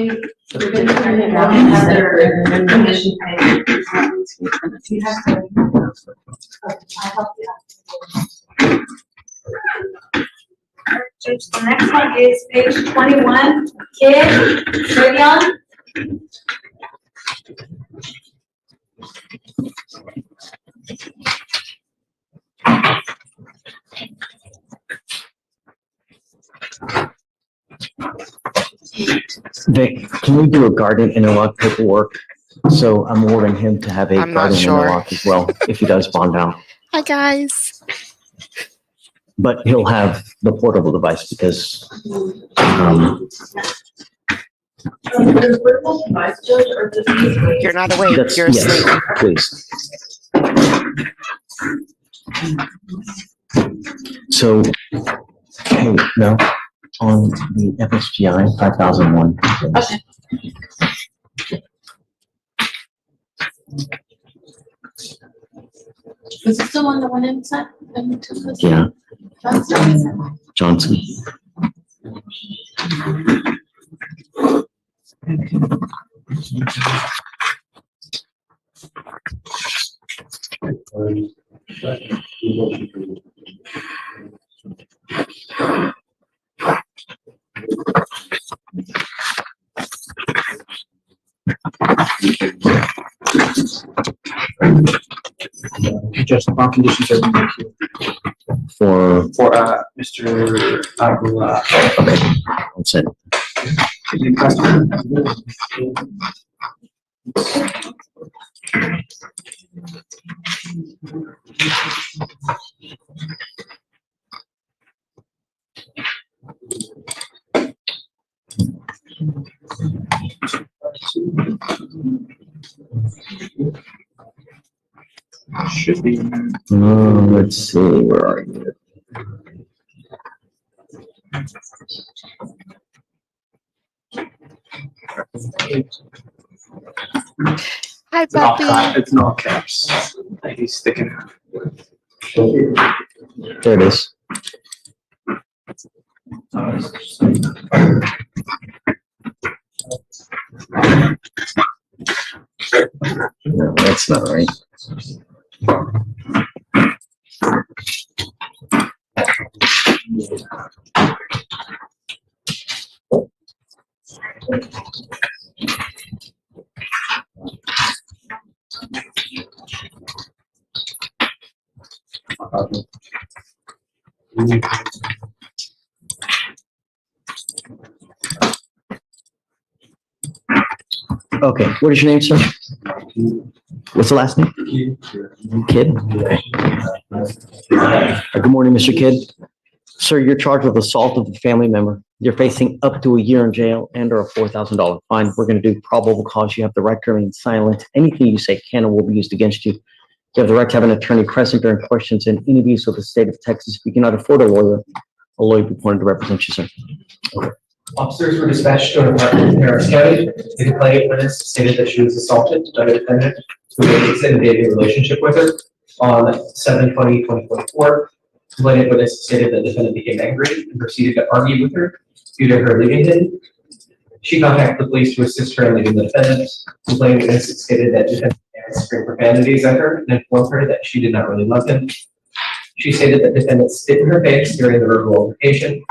Judge, the next one is page 21, Kid, Travion. Vic, can we do a guardian interlock paperwork? So I'm ordering him to have a I'm not guardian sure. interlock as well, if he does bond out. Hi, guys. But he'll have the portable device because, You're not awake. that's, You're yes, asleep. please. So, hey, no, on the FSGI 5001. Okay. Was this the one that went inside? Yeah, Johnson. Johnson. Just bond conditions are For, Mr. Abdullah. okay, that's it. Should be. Let's see, where are you? Hi, puppy. It's not caps. He's sticking out. There it is. No, that's not right. Okay, what is your name, sir? What's the last name? Kidd? Okay. Good morning, Mr. Kidd. Sir, you're charged with assault of a family member. You're facing up to a year in jail and or a $4,000 fine. We're going to do probable cause. You have the right to remain silent. Anything you say can and will be used against you. You have the right to have an attorney present during questions and interviews with the state of Texas. If you cannot afford a lawyer will be appointed to represent you, sir. Okay. Officers were dispatched to an apartment in Harris County. The complainant witness stated that she was assaulted by a defendant who had an extended dating relationship with her on 7/20/2024. Complainant witness stated that the defendant became angry and proceeded to argue with her due to her leaving him. She contacted the police to assist her in leaving the defendant. Complainant witness stated that the defendant began screaming profanities at her and informed her that she did not really love him. She stated that the defendant spit in her face during the verbal altercation.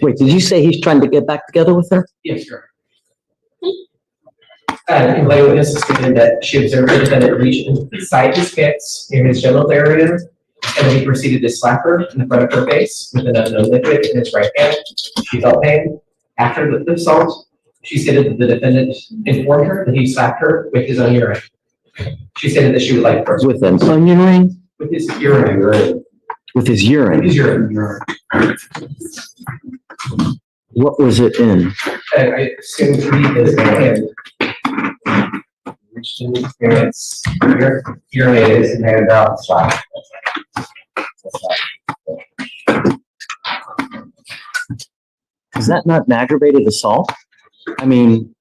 Wait, did you say he's trying to get back together with her? Yes, sir. The complainant witness stated that she observed the defendant reach inside his pants near his genital area, and then he proceeded to slap her in the front of her face with an unknown liquid in his right hand. She felt pain. After the assault, she stated that the defendant informed her that he slapped her with his own urine. She stated that she would like first With an onion ring? with his urine. With his urine? His urine. What was it in? I assume to be his hand. It's urinated and handed out. Is that not an aggravated assault? I mean,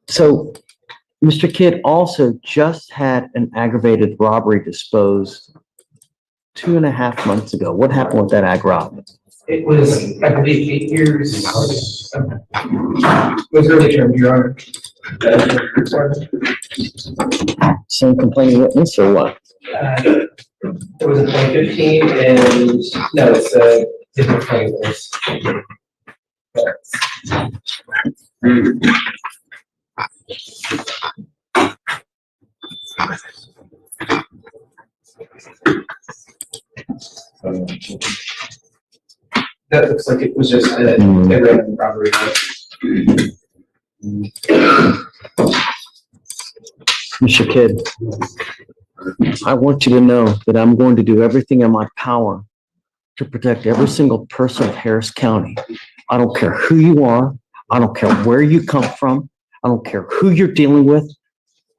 so Mr. Kidd also just had an aggravated robbery disposed 2.5 months ago. What happened with that ag rob? It was, I believe, 8 years. It was early term, Your Honor. Same complaining witness or what? It was in 2015 and, no, it's a different claim. That looks like it was just a random robbery. Mr. Kidd, I want you to know that I'm going to do everything in my power to protect every single person of Harris County. I don't care who you are. I don't care where you come from. I don't care who you're dealing with,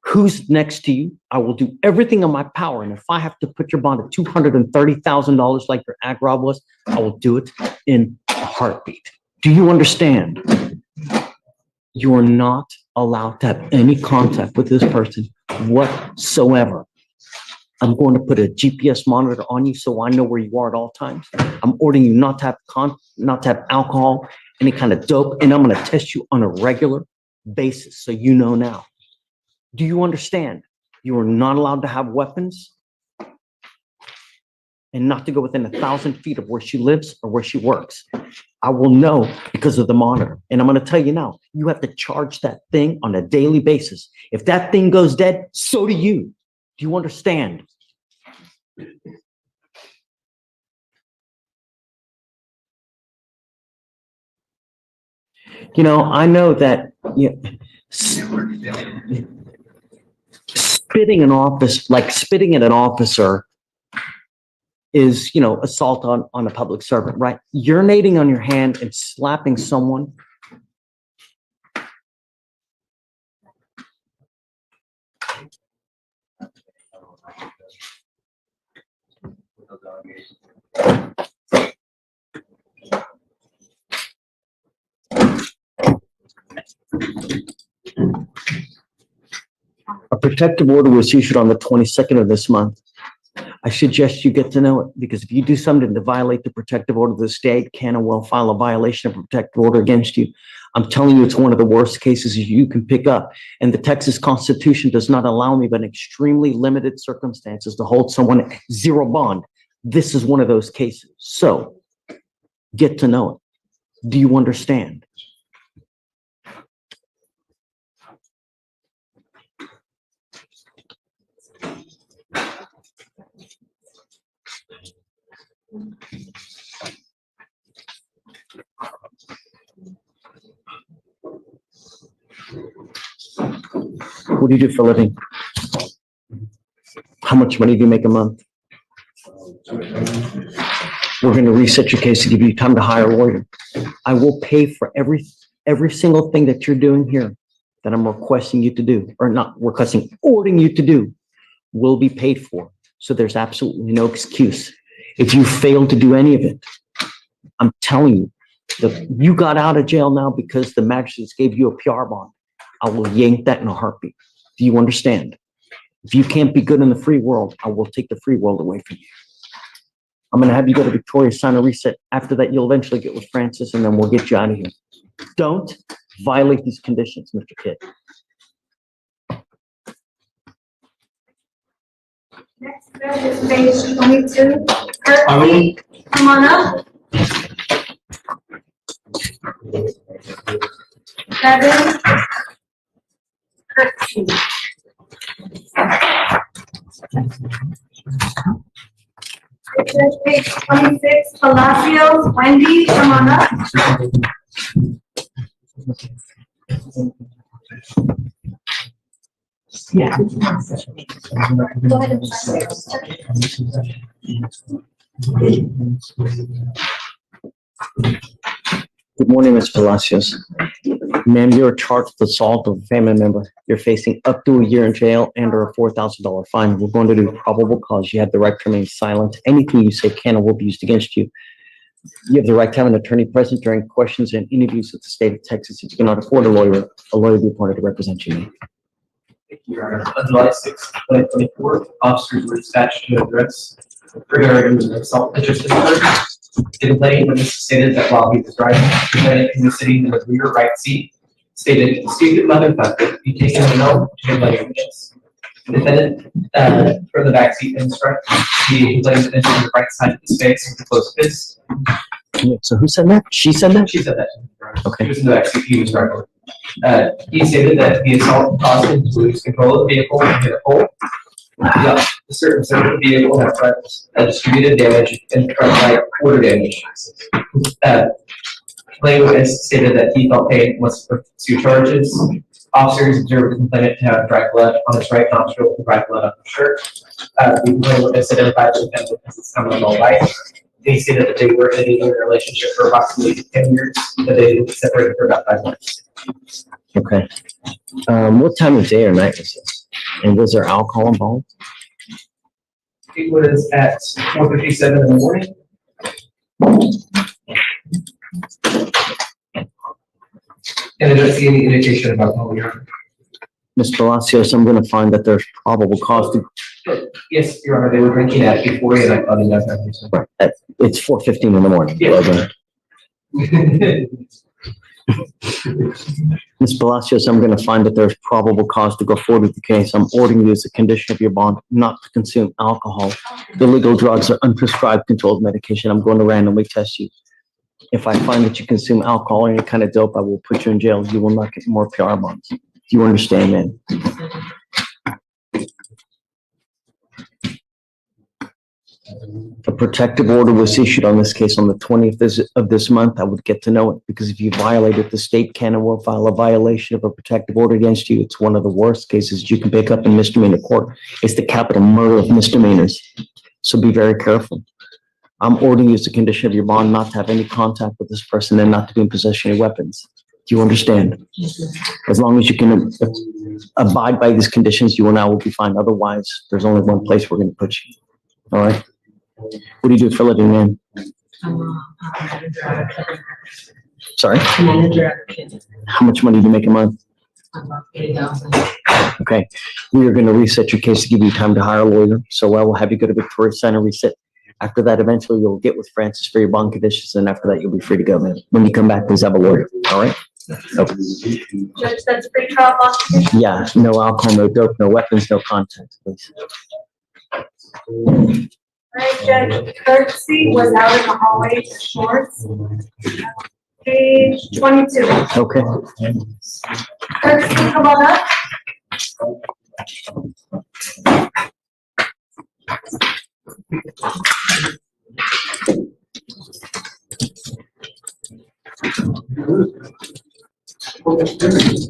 who's next to you. I will do everything in my power. And if I have to put your bond at $230,000 like your ag rob was, I will do it in a heartbeat. Do you understand? You are not allowed to have any contact with this person whatsoever. I'm going to put a GPS monitor on you so I know where you are at all times. I'm ordering you not to have alcohol, any kind of dope, and I'm going to test you on a regular basis so you know now. Do you understand? You are not allowed to have weapons and not to go within 1,000 feet of where she lives or where she works. I will know because of the monitor. And I'm going to tell you now, you have to charge that thing on a daily basis. If that thing goes dead, so do you. Do you understand? You know, I know that spitting at an officer is, assault on a public servant, right? Urinating on your hand and slapping someone. A protective order was issued on the 22nd of this month. I suggest you get to know it, because if you do something to violate the protective order, the state can and will file a violation of a protective order against you. I'm telling you, it's one of the worst cases you can pick up. And the Texas Constitution does not allow me, but in extremely limited circumstances, to hold someone at zero bond. This is one of those cases. So get to know it. Do you understand? What do you do for a living? How much money do you make a month? We're going to reset your case to give you time to hire a lawyer. I will pay for every single thing that you're doing here that I'm requesting you to do, or not requesting, ordering you to do, will be paid for. So there's absolutely no excuse. If you fail to do any of it, I'm telling you, you got out of jail now because the magistrates gave you a PR bond. I will yank that in a heartbeat. Do you understand? If you can't be good in the free world, I will take the free world away from you. I'm going to have you go to Victoria, sign a reset. After that, you'll eventually get with Francis, and then we'll get you out of here. Don't violate these conditions, Mr. Kidd. Next bill is page 22. Kirk, come on up. 7. Kirk. Page 26, Palacios, Wendy, come on up. Yeah. Go ahead and sign Good morning, Ms. Palacios. Ma'am, you're charged with assault of a family member. You're facing up to a year in jail and or a $4,000 fine. We're going to do probable cause. You have the right to remain silent. Anything you say can or will be used against you. You have the right to have an attorney present during questions and interviews with the state of Texas. If you cannot afford a lawyer will be appointed to represent you. Thank you, Your Honor. On July 6, 2024, officers were dispatched to address regarding the assault interested party. The complainant witness stated that while he was driving, the defendant who was sitting in the rear right seat stated, "Stupid motherfucker, you taking a note to your witness." The defendant from the back seat instructed the complainant into the right side of his face with a closed fist. So who said that? She said that? She said that. Okay. He was in the back seat, he was driving. He stated that the assault caused him to lose control of the vehicle and hit a pole. The certain the vehicle had distributed damage and front quarter damage. Complainant witness stated that he felt pain and was pursue charges. Officers observed the complainant to have dry blood on his right nostril and dry blood on his shirt. The complainant witness identified the defendant as his common-law wife. They stated that they were in a relationship for approximately 10 years, but they were separated for about 5 months. Okay. What time of day or night was this? And was there alcohol involved? It was at 4:57 in the morning. And I don't see any indication of alcohol. Ms. Palacios, I'm going to find that there's probable cause to. Yes, Your Honor, they were drinking at before and I thought that. It's 4:15 in the morning. Yeah. Ms. Palacios, I'm going to find that there's probable cause to go forward with the case. I'm ordering you as a condition of your bond not to consume alcohol, illegal drugs, or unprescribed controlled medication. I'm going to randomly test you. If I find that you consume alcohol or any kind of dope, I will put you in jail. You will not get more PR bonds. Do you understand, man? A protective order was issued on this case on the 20th of this month. I would get to know it because if you violated, the state can and will file a violation of a protective order against you. It's one of the worst cases you can pick up in misdemeanor court. It's the capital murder of misdemeanors. So be very careful. I'm ordering you as a condition of your bond not to have any contact with this person and not to be in possession of weapons. Do you understand? As long as you can abide by these conditions, you and I will be fine. Otherwise, there's only one place we're going to put you. All right? What do you do for a living, man? Sorry? How much money do you make a month? Okay. We are going to reset your case to give you time to hire a lawyer. So I will have you go to Victoria Center, reset. After that, eventually you'll get with Francis for your bond conditions. And after that, you'll be free to go, man. When you come back, please have a lawyer. All right? Okay. Judge, that's pre-trial bond. Yeah, no alcohol, no dope, no weapons, no contact, please. All right, Judge, courtesy was out in the hallway for shorts. Page 22. Okay. Courtesy, come on up.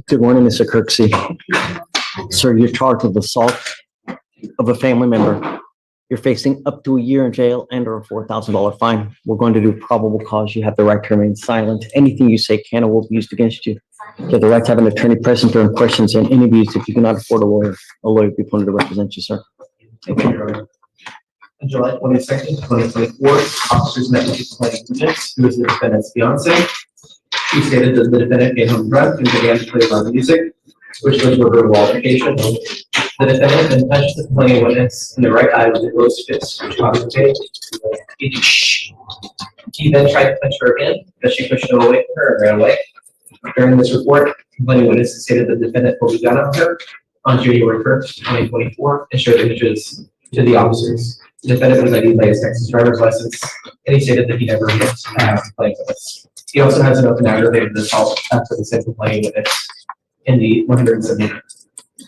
Good morning, Mr. Kirksey. Sir, you're charged with assault of a family member. You're facing up to a year in jail and or a $4,000 fine. We're going to do probable cause. You have the right to remain silent. Anything you say can or will be used against you. You have the right to have an attorney present during questions and interviews. If you cannot afford a lawyer will be appointed to represent you, sir. Thank you, Your Honor. On July 22nd, 2024, officers met with the complainant witness, who is the defendant's fiance. She stated that the defendant came home drunk and began to play loud music, which led to a verbal altercation. The defendant then punched the complainant witness in the right eye with a closed fist, which caused the pain. He then tried to punch her again, but she pushed him away from her and ran away. During this report, the complainant witness stated that the defendant pulled a gun on her on January 1st, 2024, and showed images to the officers. The defendant was ID'd by his Texas driver's license, and he stated that he never hit the complainant witness. He also has an open aggravated assault after the same complainant witness in the 170.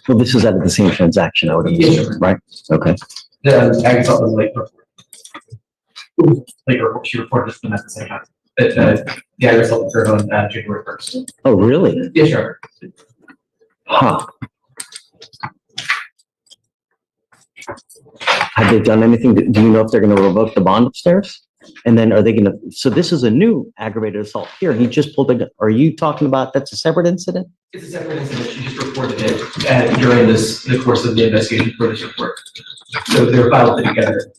Well, this is out of the same transaction, I would assume, right? Okay. The ag assault was late report. She reported this at the same time. But the ag assault occurred on January 1st. Oh, really? Yes, Your Honor. Huh. Have they done anything? Do you know if they're going to revoke the bond upstairs? And then are they gonna, so this is a new aggravated assault here. He just pulled a gun. Are you talking about, that's a separate incident? It's a separate incident. She just reported it during the course of the investigation for this report. So they're filed together.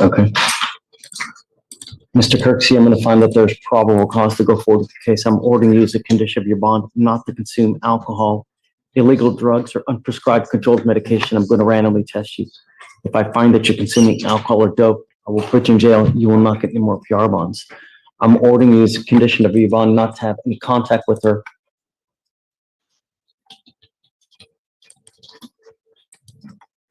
Okay. Mr. Kirksey, I'm going to find that there's probable cause to go forward with the case. I'm ordering you as a condition of your bond not to consume alcohol, illegal drugs, or unprescribed controlled medication. I'm going to randomly test you. If I find that you're consuming alcohol or dope, I will put you in jail. You will not get any more PR bonds. I'm ordering you as a condition of your bond not to have any contact with her.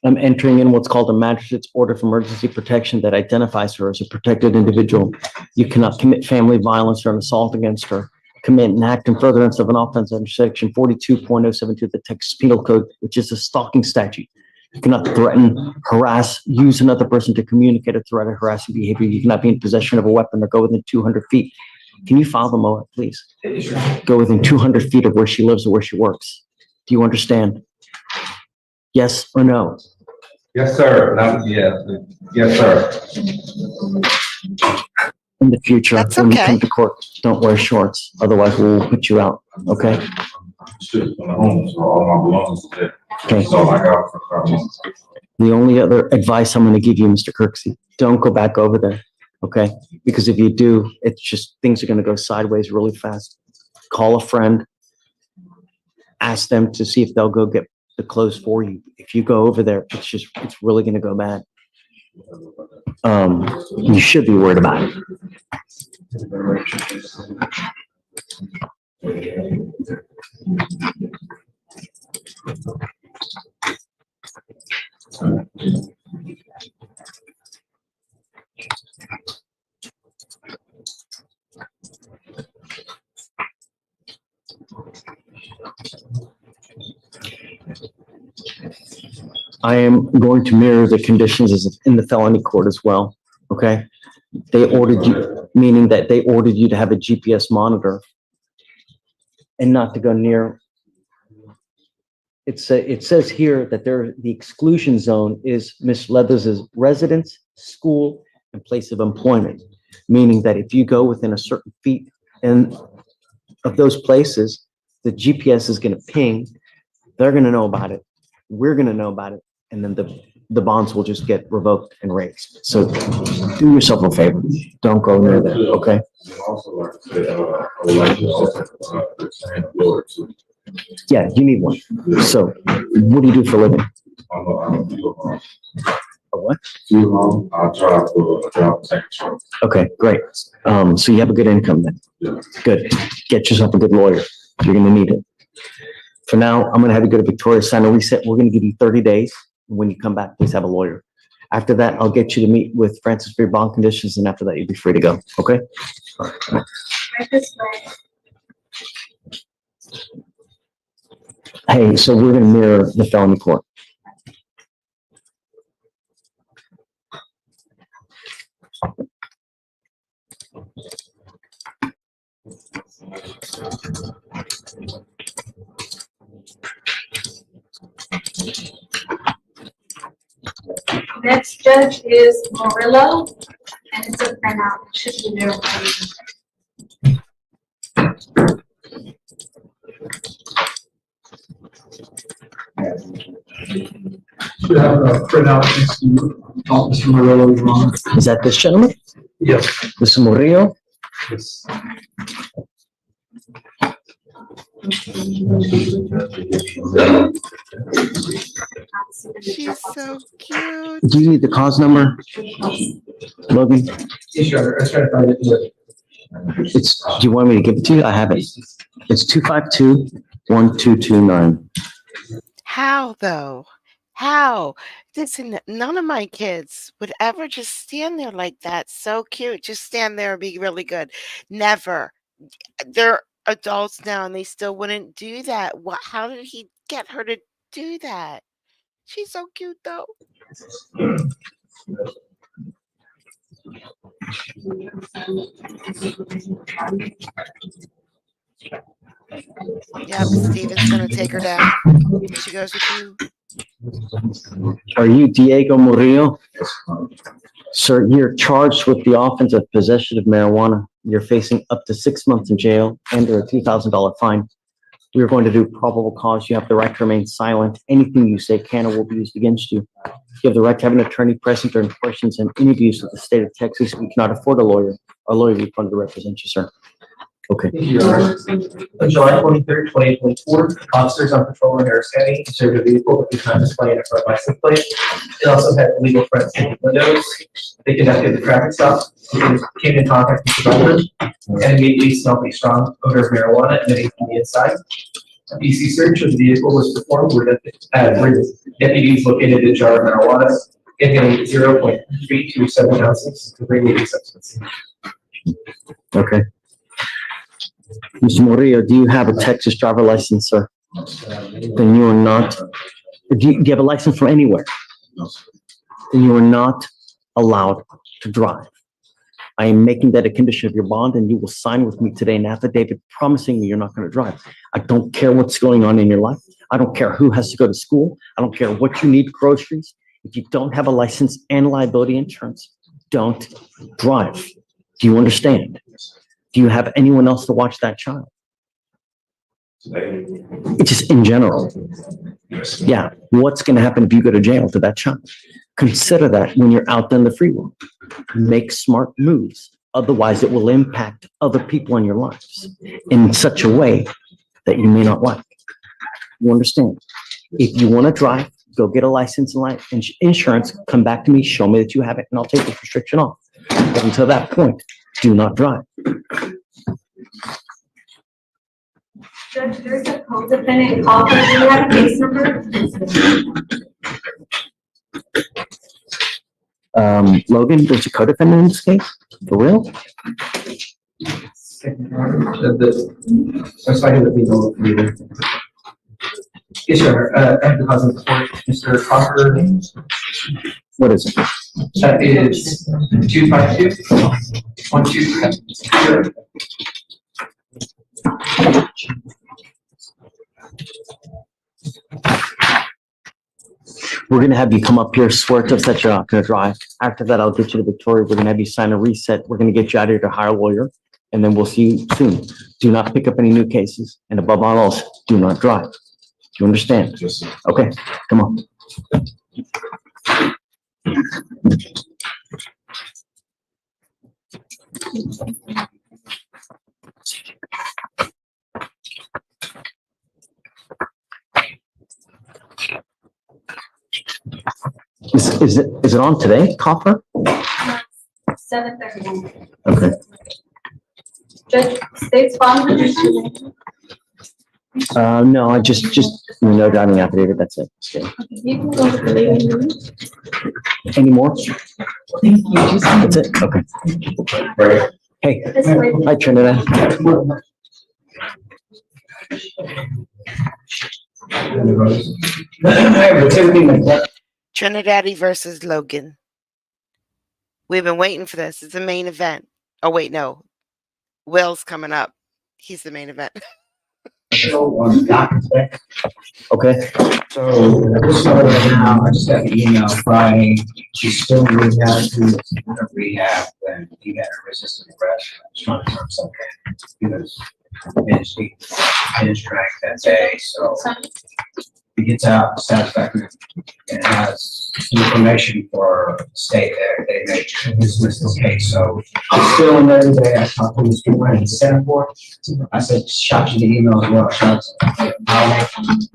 I'm entering in what's called a magistrate's order of emergency protection that identifies her as a protected individual. You cannot commit family violence or an assault against her, commit an act in furtherance of an offense under section 42.072 of the Texas Penal Code, which is a stalking statute. You cannot threaten, harass, use another person to communicate a threat or harassing behavior. You cannot be in possession of a weapon or go within 200 feet. Can you file the MOA, please? Go within 200 feet of where she lives or where she works. Do you understand? Yes or no? Yes, sir. Yes, sir. In the future, That's when you okay. come to court, don't wear shorts. Otherwise, we'll put you out. Okay? Shit, on the home, so all my belongings are there. Okay. That's all I got for The only other advice I'm going to give you, Mr. Kirksey, don't go back over there. Okay? Because if you do, it's just things are going to go sideways really fast. Call a friend. Ask them to see if they'll go get the clothes for you. If you go over there, it's really going to go bad. You should be worried about it. I am going to mirror the conditions as in the felony court as well, okay? They ordered you, meaning that they ordered you to have a GPS monitor and not to go near. It says here that the exclusion zone is Ms. Leathers' residence, school, and place of employment, meaning that if you go within a certain feet of those places, the GPS is going to ping. They're going to know about it. We're going to know about it. And then the bonds will just get revoked and raised. So do yourself a favor. Don't go near that, okay? Yeah, you need one. So what do you do for a living? A what? Okay, great. So you have a good income then? Good. Get yourself a good lawyer. You're going to need it. For now, I'm going to have you go to Victoria, sign a reset. We're going to give you 30 days. When you come back, please have a lawyer. After that, I'll get you to meet with Francis for your bond conditions, and after that, you'll be free to go. Okay? Right this way. Hey, so we're going to mirror the felony court. Next judge is Murillo, and it's a printout. It should be there. Should have a printout next to you. Mr. Murillo is wrong. Is that this gentleman? Yes. Mr. Murillo? Yes. She's so cute. Do you need the cause number, Logan? Yes, sir. I was trying to find it. Do you want me to give it to you? I have it. It's 252-1229. How though? How? Listen, none of my kids would ever just stand there like that. So cute. Just stand there and be really good. Never. They're adults now and they still wouldn't do that. How did he get her to do that? She's so cute though. Yep, Steven's gonna take her down. She goes with you. Are you Diego Murillo? Sir, you're charged with the offense of possession of marijuana. You're facing up to 6 months in jail and a $2,000 fine. We're going to do probable cause. You have the right to remain silent. Anything you say can or will be used against you. You have the right to have an attorney present during questions and interviews with the state of Texas. We cannot afford a lawyer. A lawyer will be funded to represent you, sir. Okay. On July 23rd, 2024, officers on patrol in Harris County observed a vehicle that was not displaying a front license plate. It also had illegal front tinted windows. They conducted the traffic stop, came in contact with the driver, and immediately smelled a strong odor of marijuana emitting from the inside. A PC search of the vehicle was performed where deputies located a jar of marijuana containing 0.327 ounces of regulated substance. Okay. Mr. Murillo, do you have a Texas driver license, sir? Then you are not, do you have a license from anywhere? Then you are not allowed to drive. I am making that a condition of your bond, and you will sign with me today an affidavit promising me you're not going to drive. I don't care what's going on in your life. I don't care who has to go to school. I don't care what you need, groceries. If you don't have a license and liability insurance, don't drive. Do you understand? Do you have anyone else to watch that child? It's just in general. Yeah, what's going to happen if you go to jail to that child? Consider that when you're out there in the free world. Make smart moves. Otherwise, it will impact other people in your lives in such a way that you may not like. You understand? If you want to drive, go get a license and insurance, come back to me, show me that you have it, and I'll take this restriction off. But until that point, do not drive. Judge, there's a co-defendant call. Do you have a case number? Logan, there's a co-defendant in this case? For real? That's why I didn't know either. Yes, sir. I have the cause of the court, Mr. Crocker. What is it? That is 252-1270. We're going to have you come up here, swear to us that you're not going to drive. After that, I'll get you to Victoria. We're going to have you sign a reset. We're going to get you out of here to hire a lawyer, and then we'll see you soon. Do not pick up any new cases, and above all else, do not drive. Do you understand? Yes. Okay, come on. Is it on today, Copper? 7:31. Okay. Judge, state's bond. No, I just no driving affidavit. That's it. Okay. You can go to the living room. Any more? That's it. Okay. Hey, hi Trinidad. Trinidad versus Logan. We've been waiting for this. It's the main event. Oh, wait, no. Will's coming up. He's the main event. Okay. So this one right now, I just got the email Friday. She's still moving out to rehab when he had a resistant arrest. I was trying to turn something because his track that day. So he gets out satisfactory and has some information for the state there. They may dismiss this case. So he's still in there today. I talked to Mr. Wayne in Singapore. I said, shot you the email as well. Shots.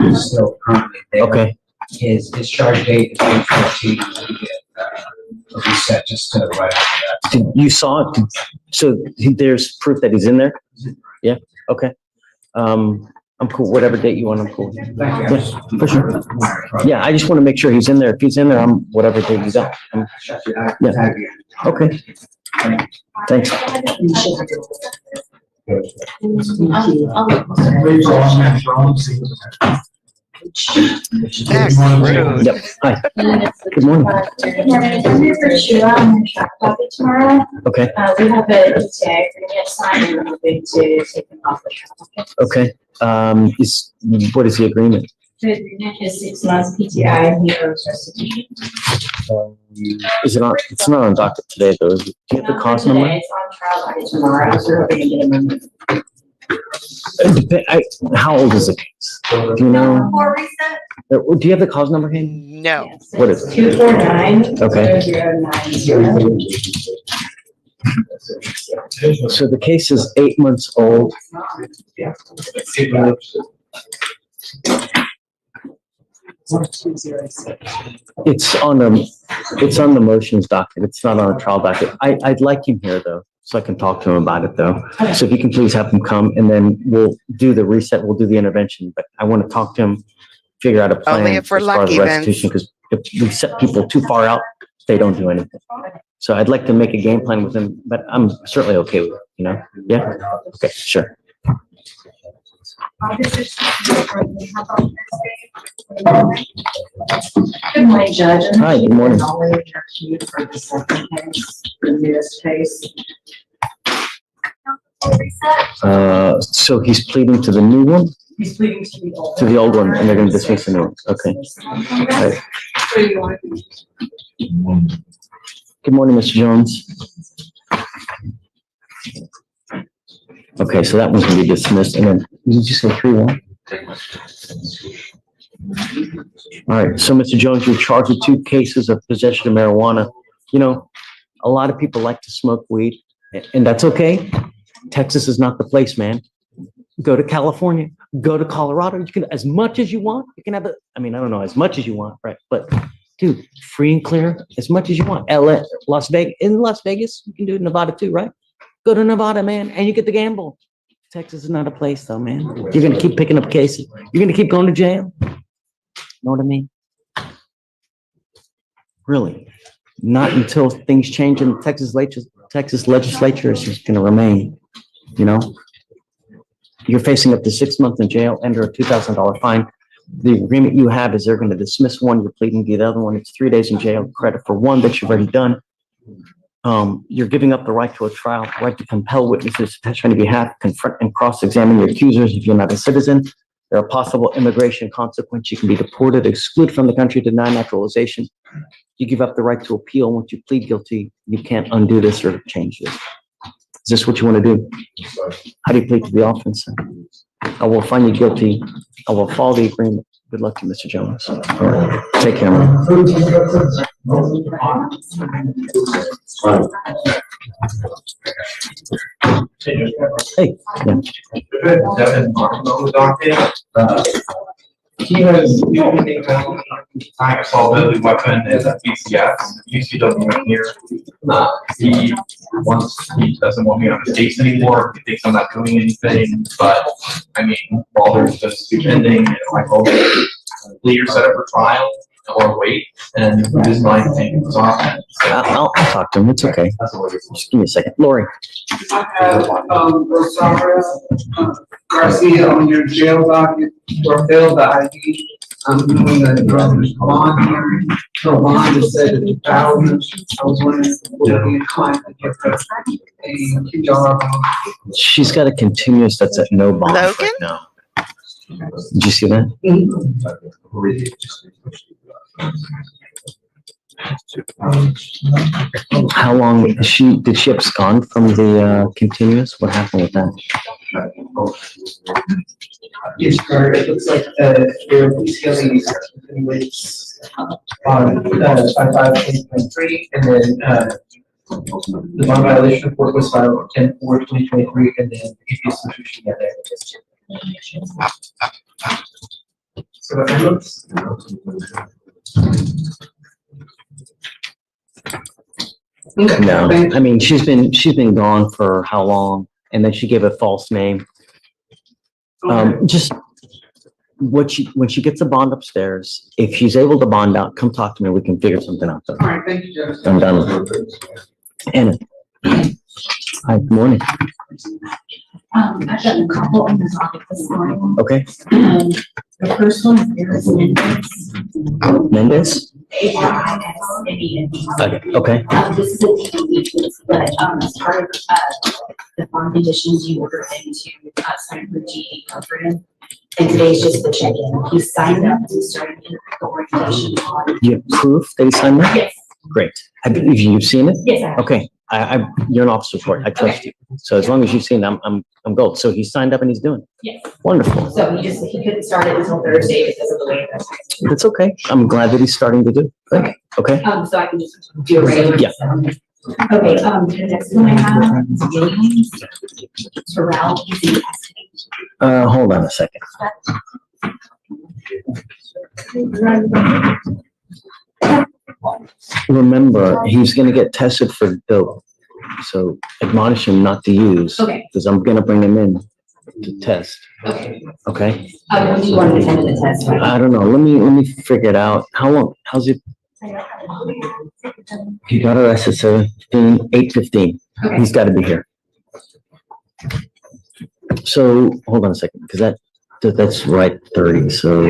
He's still currently there. Okay. His discharge date is May 14th. We get a reset just to the right after that. You saw it. So there's proof that he's in there. Yeah. Okay. I'm cool. Whatever date you want, I'm cool. Yeah, for sure. Yeah, I just want to make sure he's in there. If he's in there, I'm whatever date you got. Yeah. Okay. Thanks. That's rude. Yep. Hi. Good morning. Good morning. I'm here for Sheila. I'm going to shop topic tomorrow. Okay. We have a DTA agreement signed and we're hoping to take them off the traffic. Okay. What is the agreement? The agreement is 6 months PTI and 0 restitution. Is it on, it's not on docket today though. Do you have the cause number? It's on trial by tomorrow, so we're hoping to get a moment. How old is the case? Do you know? For reset? Do you have the cause number, Hayden? No. What is it? 249. Okay. 0090. So the case is 8 months old. It's on the motions docket. It's not on a trial docket. I'd like him here though, so I can talk to him about it though. So if you can please have him come and then we'll do the reset, we'll do the intervention, but I want to talk to him, figure out a plan. Only if we're as far as lucky, restitution, because if we set people too far out, they don't do anything. So I'd like to make a game plan with him, but I'm certainly okay with it, you know? Yeah? Okay, sure. Good morning, Judge. Hi, good morning. For the second case, the newest case. So he's pleading to the new one, He's pleading to the old. to the old one, and they're gonna dismiss the new one. Okay. Right. Good morning, Mr. Jones. Okay, so that one's gonna be dismissed, and then, did you say 3-1? All right, so Mr. Jones, you're charged with 2 cases of possession of marijuana. You know, a lot of people like to smoke weed, and that's okay. Texas is not the place, man. Go to California, go to Colorado. You can, as much as you want, you can have I don't know, as much as you want, right? But dude, free and clear, as much as you want. LA, Las Vegas, in Las Vegas, you can do it in Nevada too, right? Go to Nevada, man, and you get to gamble. Texas is not a place though, man. You're gonna keep picking up cases. You're gonna keep going to jail. Know what I mean? Really, not until things change in Texas legislature is just gonna remain, you know? You're facing up to 6 months in jail, under a $2,000 fine. The agreement you have is they're gonna dismiss one, you're pleading to the other one. It's 3 days in jail, credit for one that you've already done. You're giving up the right to a trial, the right to compel witnesses to testify on your behalf, confront and cross-examine your accusers if you're not a citizen. There are possible immigration consequences. You can be deported, excluded from the country, denied naturalization. You give up the right to appeal. Once you plead guilty, you can't undo this or change this. Is this what you want to do? How do you plead to the offense? I will find you guilty. I will follow the agreement. Good luck to you, Mr. Jones. All right. Take care, man. Hey. Yeah. He has using time assault deadly weapon as a PCF. UC doesn't want here. He doesn't want me on his case anymore. He thinks I'm not doing anything. But I mean, while there's just pending, I hope leaders set up for trial or wait, and his mind thinking was off. I'll talk to him. It's okay. Just give me a second. Lori. I have, Rosario Garcia on your jail docket for failed the ID. I'm doing the bond hearing. Her bond is set at 2,000. I was wondering, would it be inclined to give her a $2 bond? She's got a continuous that's at no bond right Logan? now. Did you see that? How long did she abscond from the continuous? What happened with that? Yes, sir. It looks like, there are these hearings on, 5/5/2023, and then, the bond violation report was filed on 10/4/2023, and then the substitution got there. So that looks. No, I mean, she's been gone for how long? And then she gave a false name. Just when she gets a bond upstairs, if she's able to bond out, come talk to me. We can figure something out. All right, thank you, Judge. I'm done. Anna. Hi, good morning. I've gotten a couple in the docket this morning. Okay. The first one is Mendez. Mendez? A-R-I-S-M-E-N-D. Okay. This is a DUI case, but as part of the bond conditions, you order him to sign for GE program. And today's just the check-in. He signed up to start in the organization on. You have proof that he signed that? Yes, Great. Have you seen it? yes, I have. Okay, you're an officer for it. I trust you. So as long as you've seen it, I'm gold. So he signed up and he's doing it. Yes. Wonderful. So he couldn't start it until Thursday because of the way that's. That's okay. I'm glad that he's starting to do. Good. Okay. So I can just do a regular. Yeah. Okay, the next one I have is Williams. Terrell, he's in custody. Hold on a second. Remember, he's gonna get tested for dope. So admonish him not to use. Okay. Because I'm gonna bring him in to test. Okay. Okay? When do you want to attend the test? I don't know. Let me figure it out. How long? How's it? He got arrested 8:15. Okay. He's gotta be here. So, hold on a second, because that's right 30, so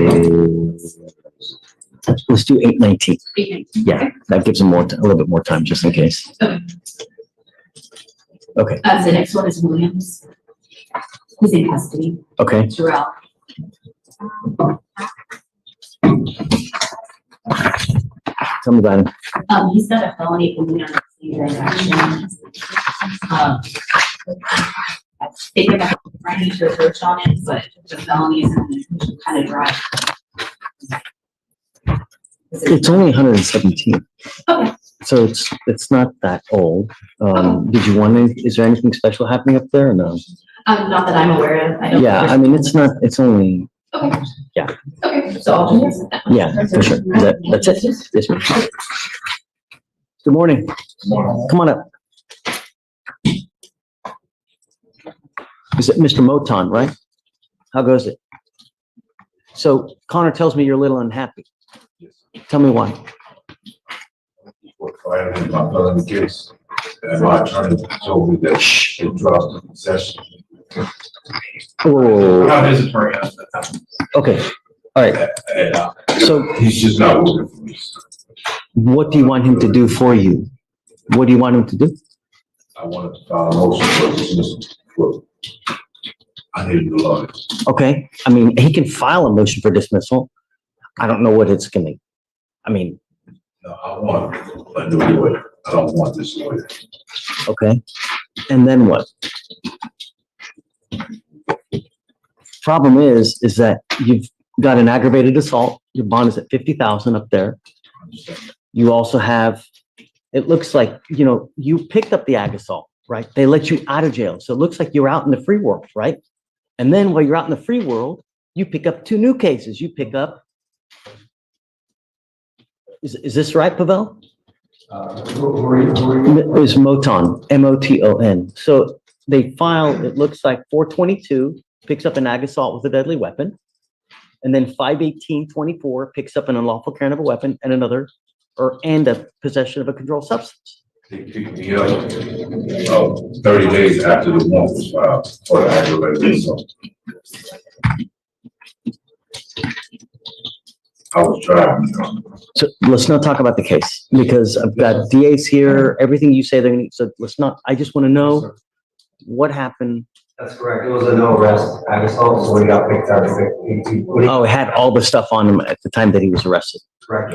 let's do 8:19. Yeah, that gives him a little bit more time, just in case. Okay. Okay, The next one is Williams. He's in custody. okay. Terrell. Tell me about him. He's got a felony for me on the same transaction. I think about trying to search on it, but the felony is kind of dry. It's only 117. Okay. So it's not that old. Did you want is there anything special happening up there or no? Not that I'm aware of. I don't. Yeah, I mean, it's only, Okay. yeah. Okay, so I'll just. Yeah, for sure. That's it? Yes, ma'am. Good morning. Come on up. Is it Mr. Moton, right? How goes it? So Connor tells me you're a little unhappy. Tell me why. I had in my felony case, and my attorney told me that it dropped the concession. Oh, Not his attorney. okay. All right. So He's just not working for me. what do you want him to do for you? What do you want him to do? I wanted to file a motion for dismissal. I need the lawyer. Okay. I mean, he can file a motion for dismissal. I don't know what it's gonna, I mean, No, I want a new lawyer. I don't want this lawyer. okay. And then what? Problem is that you've got an aggravated assault. Your bond is at 50,000 up there. You also have, it looks like, you picked up the ag assault, right? They let you out of jail. So it looks like you're out in the free world, right? And then while you're out in the free world, you pick up 2 new cases. You pick up, is this right, Pavel? Is Moton, M-O-T-O-N. So they file, it looks like 422 picks up an ag assault with a deadly weapon. And then 51824 picks up an unlawful carrying of a weapon and and a possession of a controlled substance. He picked me up 30 days after the warrant was filed for the aggravated assault. I was driving. So let's not talk about the case because I've got DAs here, everything you say they're gonna, so let's not, I just want to know what happened. That's correct. It was a no arrest ag assault, so when he got picked up, Oh, it had all the stuff on him at the time that he was arrested. correct.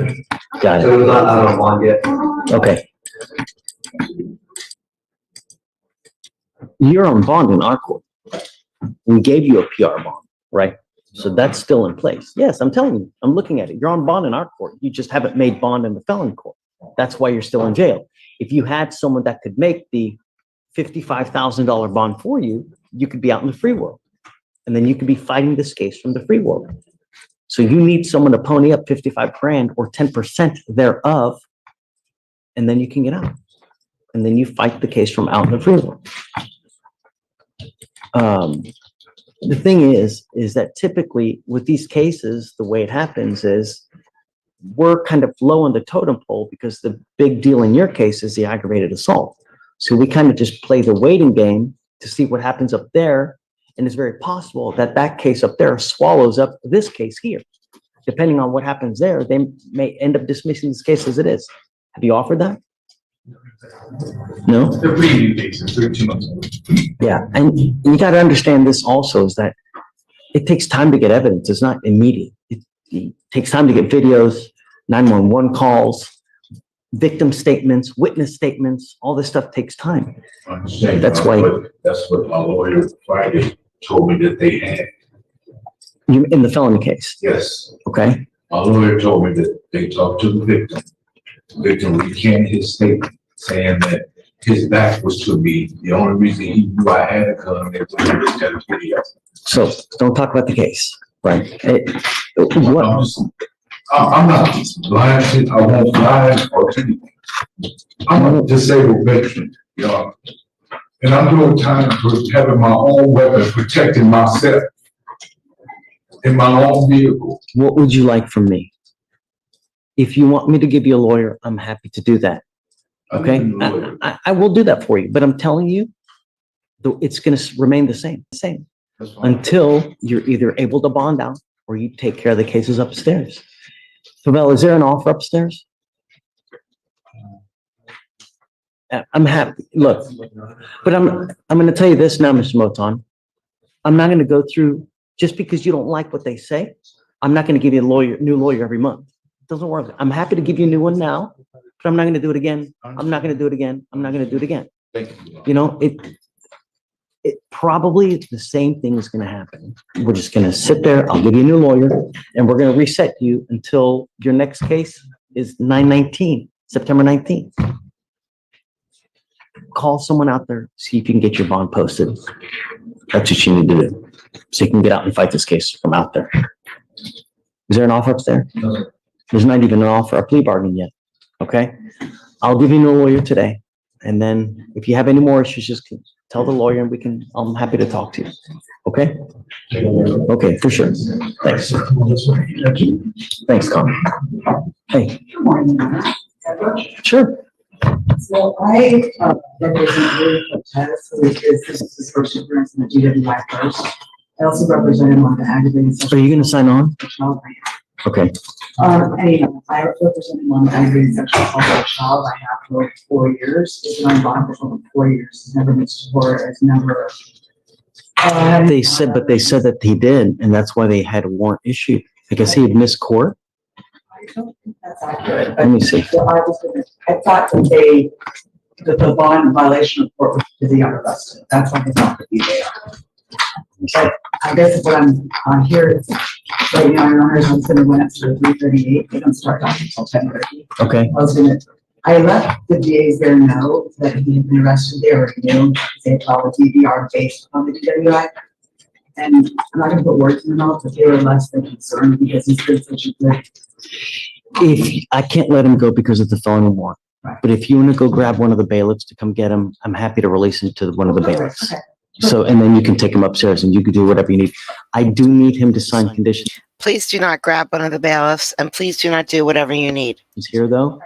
Got So it it. was not out on bond yet. Okay. You're on bond in our court. We gave you a PR bond, right? So that's still in place. Yes, I'm telling you, I'm looking at it. You're on bond in our court. You just haven't made bond in the felon court. That's why you're still in jail. If you had someone that could make the $55,000 bond for you, you could be out in the free world. And then you could be fighting this case from the free world. So you need someone to pony up 55 grand or 10% thereof, and then you can get out. And then you fight the case from out in the free world. The thing is that typically with these cases, the way it happens is we're kind of low on the totem pole because the big deal in your case is the aggravated assault. So we kind of just play the waiting game to see what happens up there. And it's very possible that that case up there swallows up this case here. Depending on what happens there, they may end up dismissing this case as it is. Have you offered that? No? They're pretty new cases, they're 2 months old. Yeah, and you got to understand this also is that it takes time to get evidence. It's not immediate. it takes time to get videos, 911 calls, victim statements, witness statements, all this stuff takes time. I understand, That's why- but that's what my lawyer Friday told me that they had. You, in the felony case, Yes, okay? my lawyer told me that they talked to the victim. The victim recanted his statement, saying that his back was to me. The only reason he knew I had a gun is when he looked at a video. So don't talk about the case, right? I'm not lying, I won't lie or anything. I'm a disabled veteran, y'all. And I'm doing time for having my own weapon, protecting myself in my own vehicle. What would you like from me? If you want me to give you a lawyer, I'm happy to do that. Okay? I will do that for you, but I'm telling you, it's gonna remain the same, until you're either able to bond out or you take care of the cases upstairs. Pavel, is there an offer upstairs? I'm happy, look, but I'm gonna tell you this now, Mr. Moton. I'm not gonna go through, just because you don't like what they say, I'm not gonna give you a new lawyer every month. It doesn't work. I'm happy to give you a new one now, but I'm not gonna do it again. I'm not gonna do it again. I'm not gonna do it again. You know, it probably the same thing is gonna happen. We're just gonna sit there, I'll give you a new lawyer, and we're gonna reset you until your next case is September 19th. Call someone out there, see if you can get your bond posted. That's what you need to do. So you can get out and fight this case from out there. Is there an offer upstairs? No. There's not even an offer, a plea bargain yet. Okay? I'll give you a lawyer today. And then if you have any more issues, just tell the lawyer and I'm happy to talk to you. Okay? Okay, for sure. Thanks. Thanks, Con. Hey. Good morning. Sure. So I represent Louis Cortez, who is his first appearance in the DWI first. I also represent him on the aggravated. Are you going to sign on? Okay. Anyhow, I represent him on the aggravated sexual assault of a child I have for 4 years. He's been on bond for over 4 years. He's never missed a court. Has never. They said that he did, and that's why they had a warrant issued. I guess he had missed court. I don't think that's accurate. Let me see. So I thought that the bond violation of court was because he got arrested. That's why they thought that he there. But I guess what I'm here right now, Your Honors, I'm gonna went up to 3:38. They don't start talking until 10:30. Okay. I let the DAs there know that he had been arrested. They already knew. They filed a DVR based on the DWI. And I'm not gonna put words in their mouth, but they were less than concerned because he's been such a good. If I can't let him go because of the felony warrant, but if you want to go grab one of the bailiffs to come get him, I'm happy to release him to one of the bailiffs. Okay. So, and then you can take him upstairs and you can do whatever you need. I do need him to sign conditions. Please do not grab one of the bailiffs, and please do not do whatever you need. Is here though,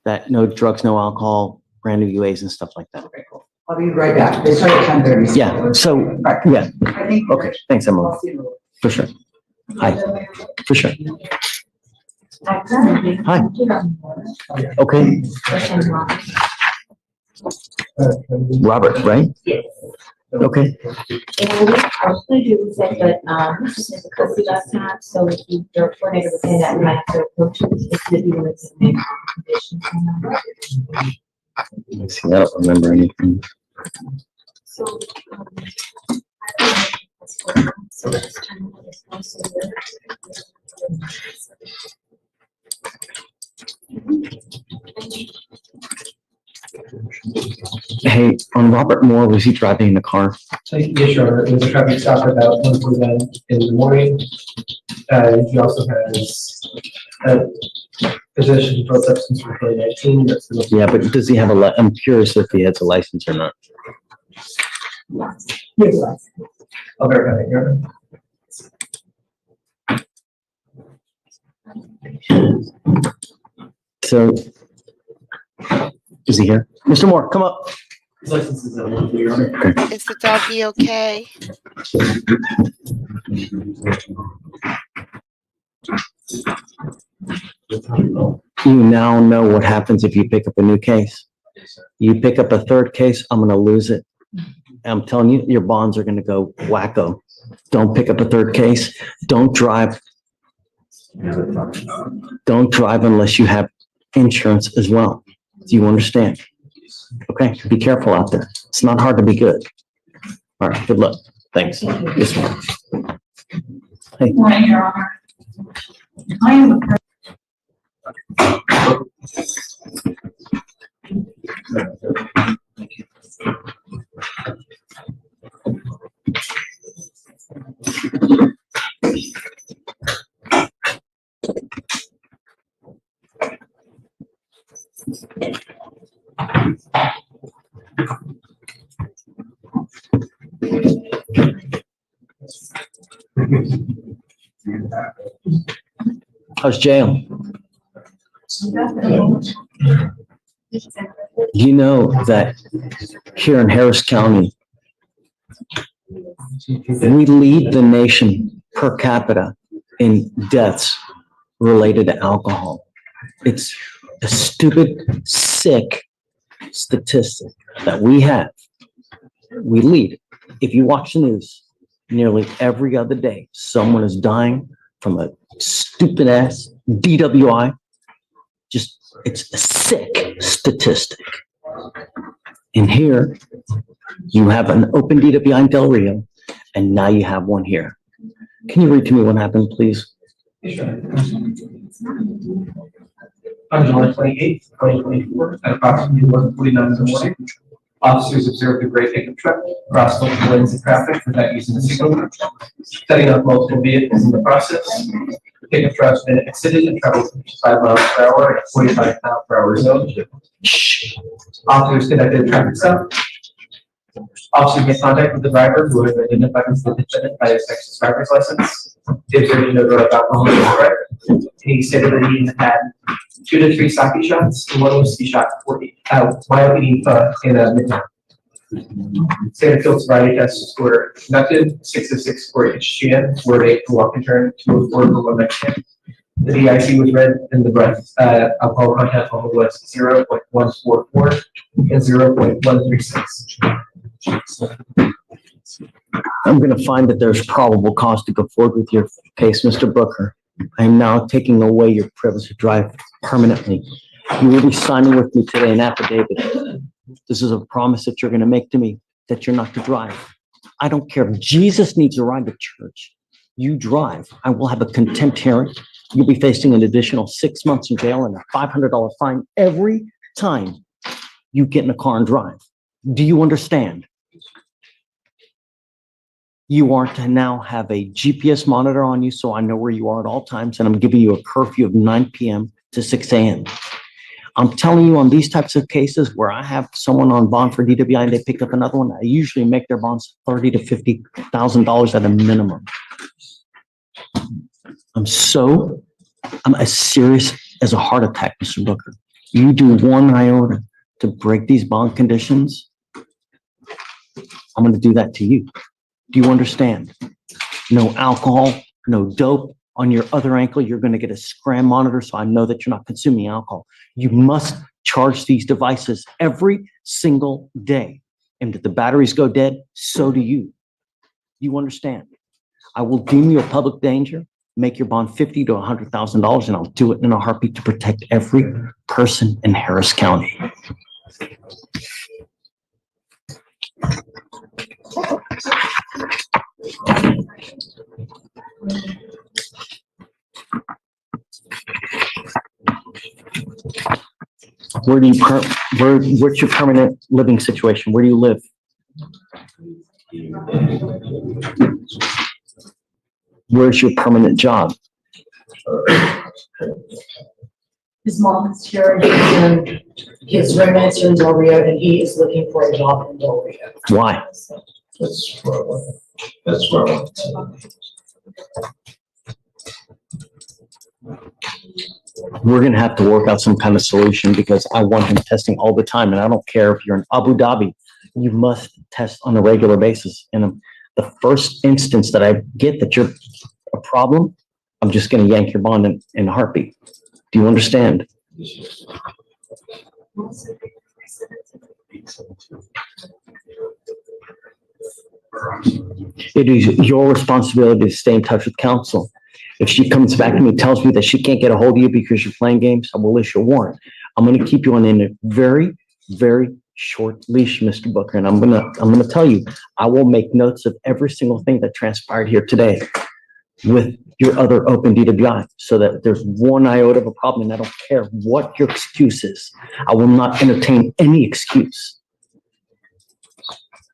that no drugs, no alcohol, brand new UAs and stuff like that. Okay, cool. I'll be right back. They start at 10:30. Yeah, so, yeah, I think. okay, thanks, Emily, I'll see you. for sure. Hi, for sure. Hi. Okay. Robert, right? Yes. Okay. And I was going to do is that, but, just in the custody last time, so if the coordinator was saying that we might have to approach it, if you wanted to make conditions. Let me see, I don't remember anything. So, so this time it's also Hey, on Robert Moore, was he driving in the car? Yes, Your Honor. It was a traffic stop about 1:49 in the morning. He also has possession of controlled substance for 2019. Yeah, but does he have I'm curious if he has a license or not. Yes. I'll verify that, Your Honor. So, is he here? Mr. Moore, come up. His license is at Your Honor. Is the doggy okay? You now know what happens if you pick up a new case. You pick up a third case, I'm gonna lose it. I'm telling you, your bonds are gonna go wacko. Don't pick up a third case. Don't drive Don't drive unless you have insurance as well. Do you understand? Okay, be careful out there. It's not hard to be good. All right, good luck. Thanks. Yes, ma'am. Hey. Morning, Your Honor. I am How's jail? You know that here in Harris County, we lead the nation per capita in deaths related to alcohol. It's a stupid, sick statistic that we have. We lead. If you watch the news, nearly every other day, someone is dying from a stupid ass DWI. Just, it's a sick statistic. And here, you have an open DWI in Del Rio, and now you have one here. Can you read to me what happened, please? On July 28th, 2024, at approximately 1:49 in the morning, officers observed a gray pickup truck cross multiple lanes of traffic without using the signal, setting up multiple vehicles in the process. The pickup truck then exited and traveled 55 miles per hour at 45 mile per hour zone. Officers conducted a traffic stop. Officers made contact with the driver, who was identified as the defendant by his Texas driver's license. They observed no drug alcohol in his breath. He stated that he had 2 to 3 sake shots and 1 whiskey shot while eating pho in a midnight. Standard field sobriety tests were conducted. 6 of 6 for HGN, 4 of 8 for walk and turn, 2 of 4 for one night stand. The DIC was read in the breath. Alcohol content level was 0.144 and 0.136. I'm going to find that there's probable cause to go forward with your case, Mr. Booker. I am now taking away your privilege to drive permanently. You will be signing with me today an affidavit. This is a promise that you're going to make to me that you're not to drive. I don't care if Jesus needs a ride to church. You drive. I will have a contempt hearing. You'll be facing an additional 6 months in jail and a $500 fine every time you get in a car and drive. Do you understand? You are to now have a GPS monitor on you so I know where you are at all times, and I'm giving you a curfew of 9 p.m. to 6 a.m. I'm telling you, on these types of cases where I have someone on bond for DWI and they pick up another one, I usually make their bonds $30,000 to $50,000 at a minimum. I'm as serious as a heart attack, Mr. Booker. You do one iota to break these bond conditions, I'm going to do that to you. Do you understand? No alcohol, no dope. On your other ankle, you're going to get a scram monitor so I know that you're not consuming alcohol. You must charge these devices every single day. And if the batteries go dead, so do you. You understand? I will deem you a public danger, make your bond $50,000 to $100,000, and I'll do it in a heartbeat to protect every person in Harris County. What's your permanent living situation? Where do you live? Where's your permanent job? His mom is here and his roommates are in Del Rio and he is looking for a job in Del Rio. Why? That's where I want. That's where I want. We're going to have to work out some kind of solution because I want him testing all the time. And I don't care if you're in Abu Dhabi, you must test on a regular basis. And the first instance that I get that you're a problem, I'm just going to yank your bond in a heartbeat. Do you understand? It is your responsibility to stay in touch with counsel. If she comes back to me and tells me that she can't get a hold of you because you're playing games, I will issue a warrant. I'm going to keep you on a very, very short leash, Mr. Booker. And I'm going to tell you, I will make notes of every single thing that transpired here today with your other open DWI so that if there's one iota of a problem, and I don't care what your excuse is, I will not entertain any excuse.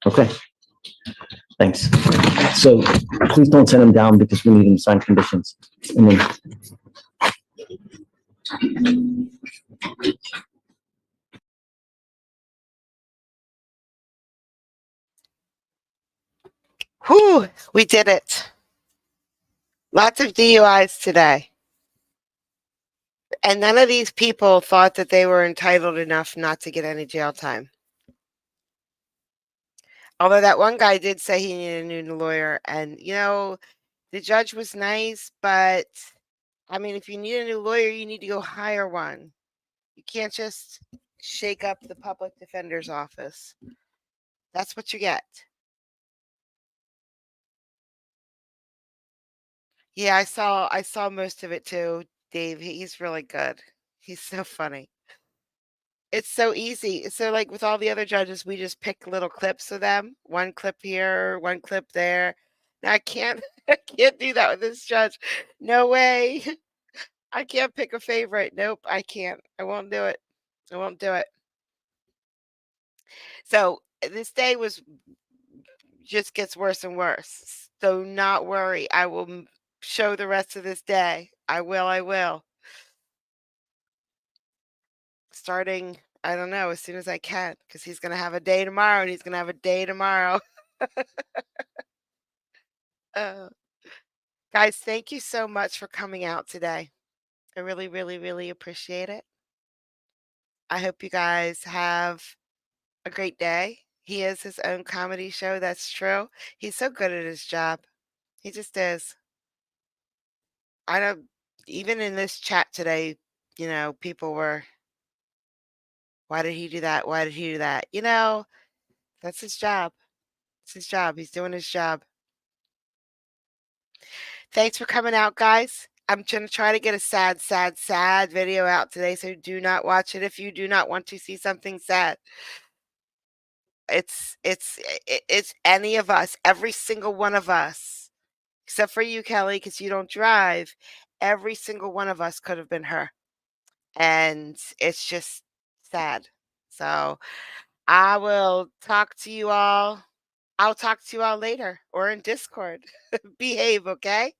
Okay? Thanks. So please don't send them down because we need them signed conditions. And then, Whew, we did it. Lots of DUIs today. And none of these people thought that they were entitled enough not to get any jail time. Although that one guy did say he needed a new lawyer. And, you know, the judge was nice, but, I mean, if you need a new lawyer, you need to go hire one. You can't just shake up the public defender's office. That's what you get. Yeah, I saw most of it too, Dave. He's really good. He's so funny. It's so easy. So like with all the other judges, we just pick little clips of them. One clip here, one clip there. Now I can't I can't do that with this judge. No way. I can't pick a favorite. Nope, I can't. I won't do it. I won't do it. So this day was just gets worse and worse. So not worry. I will show the rest of this day. I will. Starting, I don't know, as soon as I can, because he's going to have a day tomorrow and he's going to have a day tomorrow. uh, guys, thank you so much for coming out today. I really, really, really appreciate it. I hope you guys have a great day. He is his own comedy show. That's true. He's so good at his job. He just is. I don't, even in this chat today, you know, people were, why did he do that? Why did he do that? You know, that's his job. It's his job. He's doing his job. Thanks for coming out, guys. I'm going to try to get a sad video out today, so do not watch it if you do not want to see something sad. It's any of us, every single one of us, except for you, Kelly, because you don't drive. Every single one of us could have been her. And it's just sad. So I will talk to you all. I'll talk to you all later or in Discord. Behave, okay?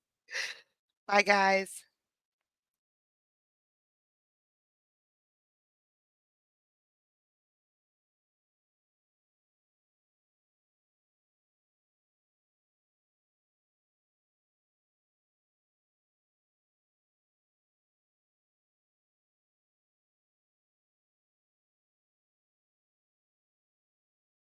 Bye, guys.